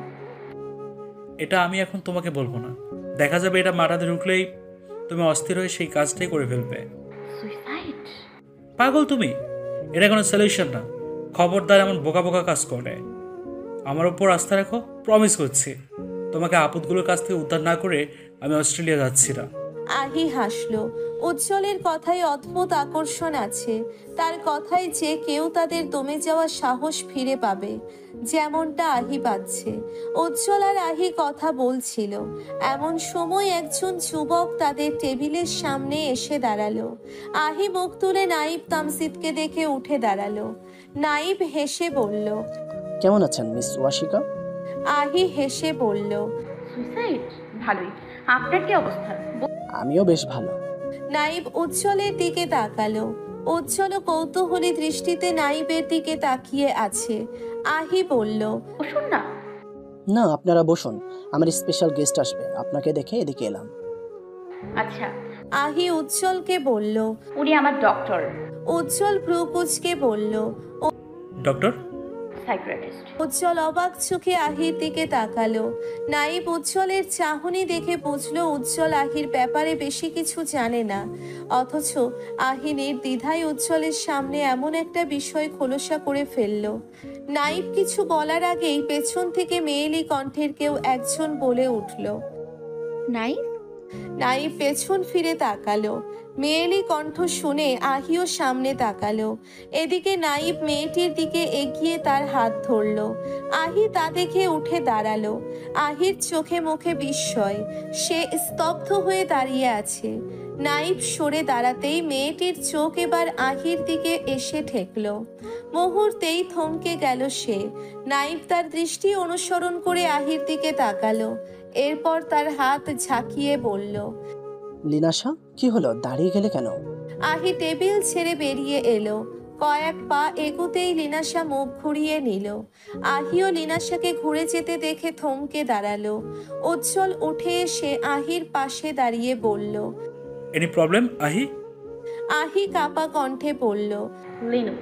এটা আমি এখন তোমাকে বলবো না। দেখা যাবে এটা মাথাতে ঢুকলেই তুমি অস্থির হয়ে সেই কাজটাই করে ফেলবে। সুইসাইড? পাগল তুমি, এটা কোনো সলিউশন না। খবরদার এমন বোকা বোকা কাজ করে। আমার উপর আস্থা রাখো, প্রমিস করছি তোমাকে আপদগুলোর কাছ থেকে উদ্ধার না করে আমি অস্ট্রেলিয়া যাচ্ছি না। আহি হাসলো। উজ্জ্বলের কথায় অদ্ভুত আকর্ষণ আছে। তার কথায় যে কেউ তাদের দমে যাওয়া সাহস ফিরে পাবে, যেমনটা আহি পাচ্ছে। উজ্জ্বল আর আহি কথা বলছিল, এমন সময় একজন যুবক তাদের টেবিলের সামনে এসে দাঁড়ালো। আহি মুখ তুলে নাইব তামসিদকে দেখে উঠে দাঁড়ালো। নাইব হেসে বলল, কেমন আছেন মিস ওয়াশিকা? আহি হেসে বলল, সুইসাইড? ভালোই। আপনার কি অবস্থা? আমিও বেশ ভালো। নাইব উজ্জ্বলের দিকে তাকালো। উজ্জ্বল কৌতূহলী দৃষ্টিতে নাইবের দিকে তাকিয়ে আছে। আহি বলল, বসুন না। না, আপনারা বসুন, আমার স্পেশাল গেস্ট আসবে, আপনাকে দেখে এদিকে এলাম। আচ্ছা। আহি উজ্জ্বলকে বলল, উনি আমার ডক্টর। উজ্জ্বল ভ্রু কুঁচকে বলল, ডক্টর? সাইকিয়াট্রিস্ট। উজ্জ্বল অবাক চোখে আহির দিকে তাকালো। নাইব উজ্জ্বলের চাহনি দেখে বুঝলো উজ্জ্বল আহির ব্যাপারে বেশি কিছু জানে না, অথচ আহি নির্দ্বিধায় উজ্জ্বলের সামনে এমন একটা বিষয় খোলসা করে ফেলল। নাইব কিছু বলার আগেই পেছন থেকে মেয়েলি কণ্ঠের কেউ একজন বলে উঠল, নাইব। নাইব পেছন ফিরে তাকালো। মেয়েলি কণ্ঠ শুনে আহিও সামনে তাকালো। এদিকে নাইব মেয়েটির দিকে এগিয়ে তার হাত ধরল। আহি তা দেখে উঠে দাঁড়ালো। আহির চোখে মুখে বিস্ময়, সে স্তব্ধ হয়ে দাঁড়িয়ে আছে। নাইব সরে দাঁড়াতেই মেয়েটির চোখ এবার আহির দিকে এসে ঠেকল। মুহূর্তেই থমকে গেল সে। নাইব তার দৃষ্টি অনুসরণ করে আহির দিকে তাকালো, এরপর তার হাত ঝাঁকিয়ে বলল, লিনাশা, কি হলো, দাঁড়িয়ে গেলে কেন? আহি টেবিল ছেড়ে বেরিয়ে এলো। কয়েক পা এগুতেই লিনাশা মুখ ঘুরিয়ে নিল। আহিও লিনাশাকে ঘুরে যেতে দেখে থমকে দাঁড়ালো। উজ্জ্বল উঠে এসে আহির পাশে দাঁড়িয়ে বলল, এনি প্রবলেম আহি? আহি কাপা কণ্ঠে বলল, লিনু।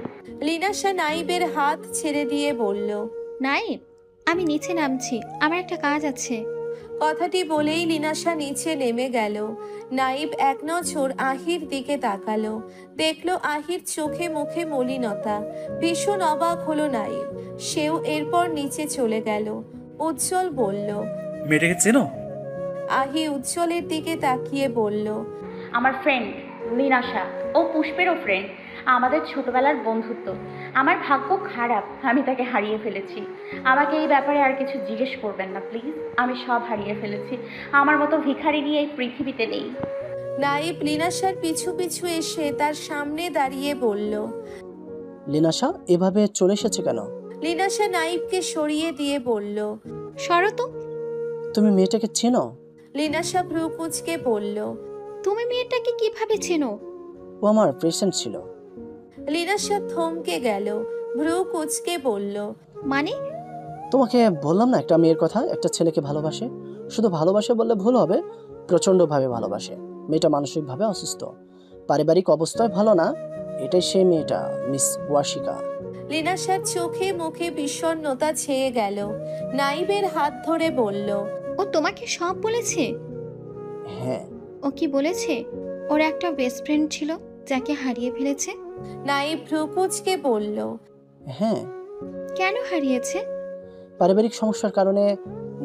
লিনাশা নাইবের হাত ছেড়ে দিয়ে বলল, নাইব, আমি নিচে নামছি, আমার একটা কাজ আছে। কথাটি বলেই লিনাশা নিচে নেমে গেল। নাইব এক নজর আহির দিকে তাকালো, দেখলো আহির চোখে মুখে মলিনতা। ভীষণ অবাক হলো নাইব, সেও এরপর নিচে চলে গেল। উজ্জ্বল বলল, মেয়েটাকে চেনো? আহি উজ্জ্বলের দিকে তাকিয়ে বলল, আমার ফ্রেন্ড লিনাশা, ও পুষ্পেরও ফ্রেন্ড, আমাদের ছোটবেলার বন্ধুত্ব। আমার ভাগ্য খারাপ, আমি তাকে হারিয়ে ফেলেছি। আমাকে এই ব্যাপারে আর কিছু জিজ্ঞেস করবেন না প্লিজ, আমি সব হারিয়ে ফেলেছি। আমার মতো ভিখারি নিয়ে এই পৃথিবীতে নেই। নাইব লিনাশার পিছু পিছু এসে তার সামনে দাঁড়িয়ে বলল, লিনাশা এভাবে চলে এসেছে কেন? লিনাশা নাইবকে সরিয়ে দিয়ে বলল, সরো তো। তুমি মেয়েটাকে চেনো? লিনাশা ভ্রু কুঁচকে বলল, তুমি মেয়েটাকে কিভাবে চেনো? ও আমার পেশেন্ট ছিল। লিনাশা থমকে গেল, ভ্রু কুঁচকে বলল, মানে? তোমাকে বললাম না একটা মেয়ের কথা, একটা ছেলেকে ভালোবাসে। শুধু ভালোবাসে বললে ভুল হবে, প্রচণ্ডভাবে ভালোবাসে। মেয়েটা মানসিকভাবে অসুস্থ, পারিবারিক অবস্থায় ভালো না। এটাই সেই মেয়েটা, মিস ওয়াশিকা। লিনাশার চোখে মুখে বিষণ্ণতা ছেয়ে গেল। নাইবের হাত ধরে বলল, ও তোমাকে সব বলেছে? হ্যাঁ। ও কি বলেছে? ওর একটা বেস্ট ফ্রেন্ড ছিল যাকে হারিয়ে ফেলেছে? নাইব ভ্রু কুঁচকে বলল, হ্যাঁ। কেন হারিয়েছে? পারিবারিক সমস্যার কারণে।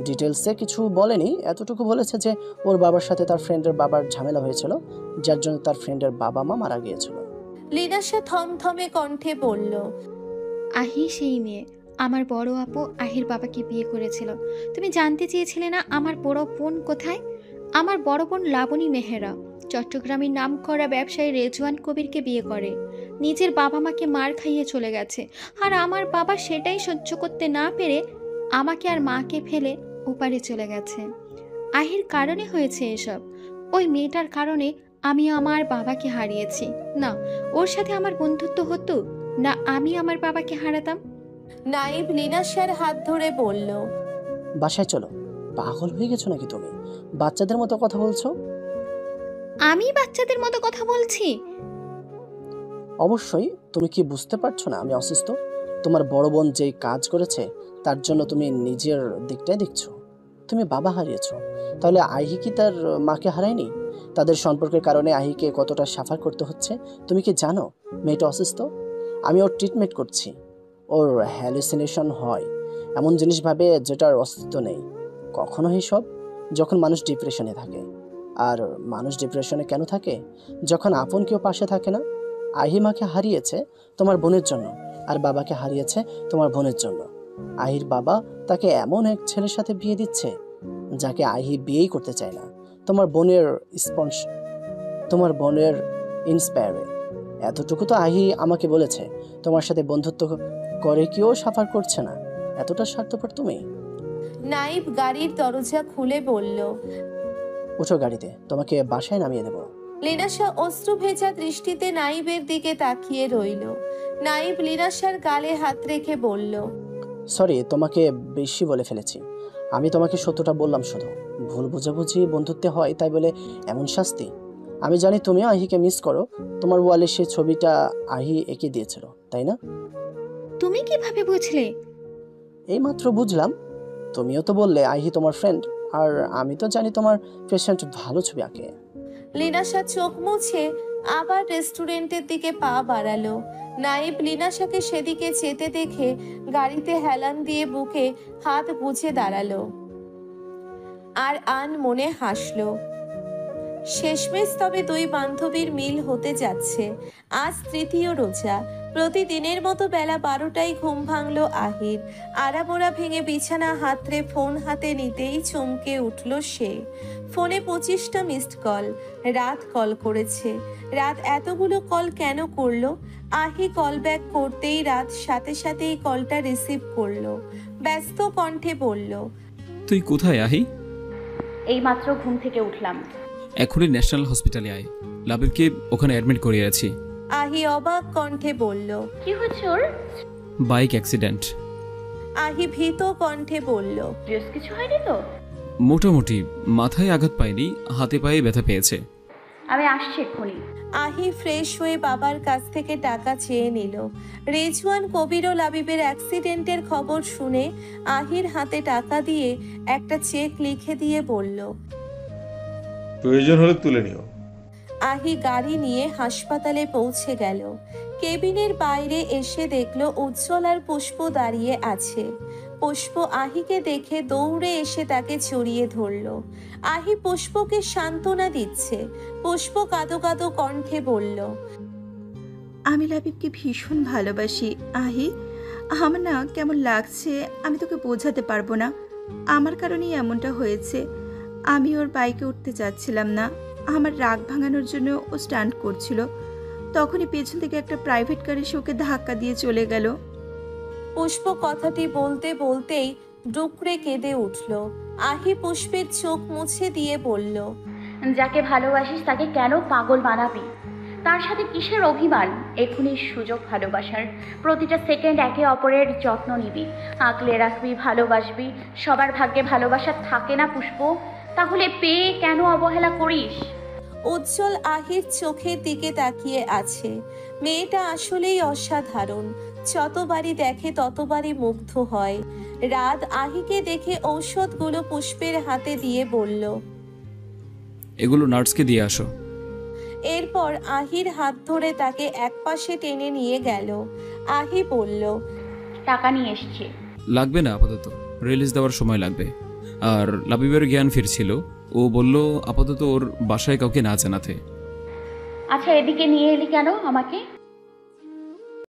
ডিটেলসে কিছু বলেনি, এতটুকু বলেছে যে ওর বাবার সাথে তার ফ্রেন্ডের বাবার ঝামেলা হয়েছিল, যার জন্য তার ফ্রেন্ডের বাবা মা মারা গিয়েছিল। লিনাশা থমথমে কণ্ঠে বলল, আহি সেই মেয়ে, আমার বড় আপু আহির বাবাকে বিয়ে করেছিল। তুমি জানতে চেয়েছিলে না আমার বড় বোন কোথায়? আমার বড় বোন লাবণী মেহরা চট্টগ্রামের নামকরা ব্যবসায়ী রেজওয়ান কবিরকে বিয়ে করে। নিজের বাবা মাকে মার খাইয়ে চলে গেছে, আর আমার বাবা সেটাই সহ্য করতে না পেরে আমাকে আর মাকে ফেলে ওপারে চলে গেছে। আহির কারণে হয়েছে এসব। ওই মেয়েটার কারণে আমি আমার বাবাকে হারিয়েছি। না ওর সাথে আমার বন্ধুত্ব হতো, না আমি আমার বাবাকে হারাতাম। নাইব লিনাশার হাত ধরে বলল, বাসায় চলো। পাগল হয়ে গেছো নাকি তুমি? বাচ্চাদের মতো কথা বলছো। আমি বাচ্চাদের মতো কথা বলছি? অবশ্যই। তুমি কি বুঝতে পারছো না আমি অসুস্থ? তোমার বড় বোন যেই কাজ করেছে তার জন্য তুমি নিজের দিকটাই দেখছো। তুমি বাবা হারিয়েছো, তাহলে আহি কি তার মাকে হারায়নি? তাদের সম্পর্কের কারণে আহিকে কতটা সাফার করতে হচ্ছে তুমি কি জানো? মেয়েটা অসুস্থ, আমি ওর ট্রিটমেন্ট করছি। ওর হ্যালুসিনেশন হয়, এমন জিনিস ভাবে যেটার অস্তিত্ব নেই। কখনো এইসব যখন মানুষ ডিপ্রেশনে থাকে। আর মানুষ ডিপ্রেশনে কেন থাকে? যখন আপন কেউ পাশে থাকে না। আহি মাকে হারিয়েছে তোমার বোনের জন্য, আর বাবাকে হারিয়েছে তোমার বোনের জন্য। আহির বাবা তাকে এমন এক ছেলের সাথে বিয়ে দিচ্ছে যাকে আহি বিয়েই করতে চায় না। তোমার বোনের ইন্সপায়ারে। এতটুকু তো আহি আমাকে বলেছে, তোমার সাথে বন্ধুত্ব করে কেউ সাফার করছে না। এতটা স্বার্থপর তুমি? নাইব গাড়ির দরজা খুলে বলল, উঠো গাড়িতে, তোমাকে বাসায় নামিয়ে দেবো। লিনাশা অশ্রু ভেজা দৃষ্টিতে নাইবের দিকে তাকিয়ে রইল। নাইব লিনাশার গালে হাত রেখে বলল, সরি, তোমাকে বেশি বলে ফেলেছি। আমি তোমাকে সত্যটা বললাম শুধু। ভুল বোঝাবুঝি বন্ধুত্বে হয় তাই বলে এমন শাস্তি? আমি জানি তুমিও আহিকে মিস করো। তোমার ওয়ালে সে ছবিটা আহি এঁকে দিয়েছিল, তাই না? তুমি কিভাবে বুঝলে? এই মাত্র বুঝলাম। তুমিও তো বললে আহি তোমার ফ্রেন্ড, আর আমি তো জানি তোমার পেশেন্ট ভালো ছবি আঁকে। লিনাশা চোখ মুছে আবার রেস্টুরেন্টের দিকে পা বাড়ালো। নাইব লিনাশাকে সেদিকে যেতে দেখে গাড়িতে হেলান দিয়ে বুকে হাত গুজে দাঁড়ালো আর আন মনে হাসলো। শেষমেশ তবে দুই বান্ধবীর মিল হতে যাচ্ছে। আজ তৃতীয় রোজা। প্রতিদিনের মতো বেলা 12টায় ঘুম ভাঙলো আহির। আড়াবোড়া ভেঙে বিছানা হাতড়ে ফোন হাতে নিতেই চমকে উঠল সে। ফোনে 25টা মিসড কল। রাত কল করেছে। রাত এতগুলো কল কেন করলো? আহি কল ব্যাক করতেই রাত সাথে সাথেই কলটা রিসিভ করলো। ব্যস্ত কণ্ঠে বলল, তুই কোথায় আহি? এইমাত্র ঘুম থেকে উঠলাম। এখনই ন্যাশনাল হসপিটালে আয়, লাবিবকে ওখানে অ্যাডমিট করিয়ে আছি। আহি অবাক কণ্ঠে বলল, কি হয়েছে ওর? Bike accident. আহি ভীত কণ্ঠে বলল, কিছু হয়নি তো? মোটামুটি মাথায় আঘাত পায়নি, হাতে পায়ে ব্যথা পেয়েছে। আমি আসছি এক্ষুনি। আহি ফ্রেশ হয়ে বাবার কাছ থেকে টাকা চেয়ে নিল। রেজওয়ান কবির ও লাবিবের অ্যাক্সিডেন্টের খবর শুনে আহির হাতে টাকা দিয়ে একটা চেক লিখে দিয়ে বলল, প্রয়োজন হলে তুলে নিও। আহি গাড়ি নিয়ে হাসপাতালে পৌঁছে গেল। কেবিনের বাইরে এসে দেখল উজ্জ্বল আর পুষ্প দাঁড়িয়ে আছে। পুষ্প আহিকে দেখে দৌড়ে এসে তাকে জড়িয়ে ধরল। আহি পুষ্পকে সান্ত্বনা দিচ্ছে। পুষ্প কাঁদো কাঁদো কণ্ঠে বলল, আমি লাবিবকে ভীষণ ভালোবাসি আহি। আমার না কেমন লাগছে আমি তোকে বোঝাতে পারবো না। আমার কারণেই এমনটা হয়েছে। আমি ওর বাইকে উঠতে চাচ্ছিলাম না। আমার রাগ ভাঙানোর জন্য ও স্টান্ট করছিল। তখনই পেছন থেকে একটা প্রাইভেট কার এসে ওকে ধাক্কা দিয়ে চলে গেল। পুষ্প কথাটি বলতে বলতেই ডুকরে কেঁদে উঠল। আহি পুষ্পের চোখ মুছে দিয়ে বলল, যাকে ভালোবাসিস তাকে কেন পাগল বানাবি? তার সাথে কিসের অভিমান? এখনই সুযোগ ভালোবাসার। প্রতিটা সেকেন্ড একে অপরের যত্ন নিবি, আঁকলে রাখবি, ভালোবাসবি। সবার ভাগ্যে ভালোবাসা থাকে না পুষ্প, তাহলে পেয়ে কেন অবহেলা করিস? উজ্জ্বল আহির চোখের দিকে তাকিয়ে আছে। মেয়েটা আসলেই অসাধারণ। যতবারই দেখে ততবারই মুগ্ধ হয়। রাত আহিকে দেখে ঔষধগুলো পুষ্পের হাতে দিয়ে বলল, এগুলো নার্সকে দিয়ে আসো। এরপর আহির হাত ধরে তাকে একপাশে টেনে নিয়ে গেল। আহি বলল, টাকা নিয়ে এসছি। লাগবে না আপাতত, রিলিজ দেওয়ার সময় লাগবে। আর লাবিবের জ্ঞান ফিরছিল, ও বলল আপাতত ওর বাসায় কাউকে না জানাতে। আচ্ছা, এদিকে নিয়ে এলি কেন আমাকে?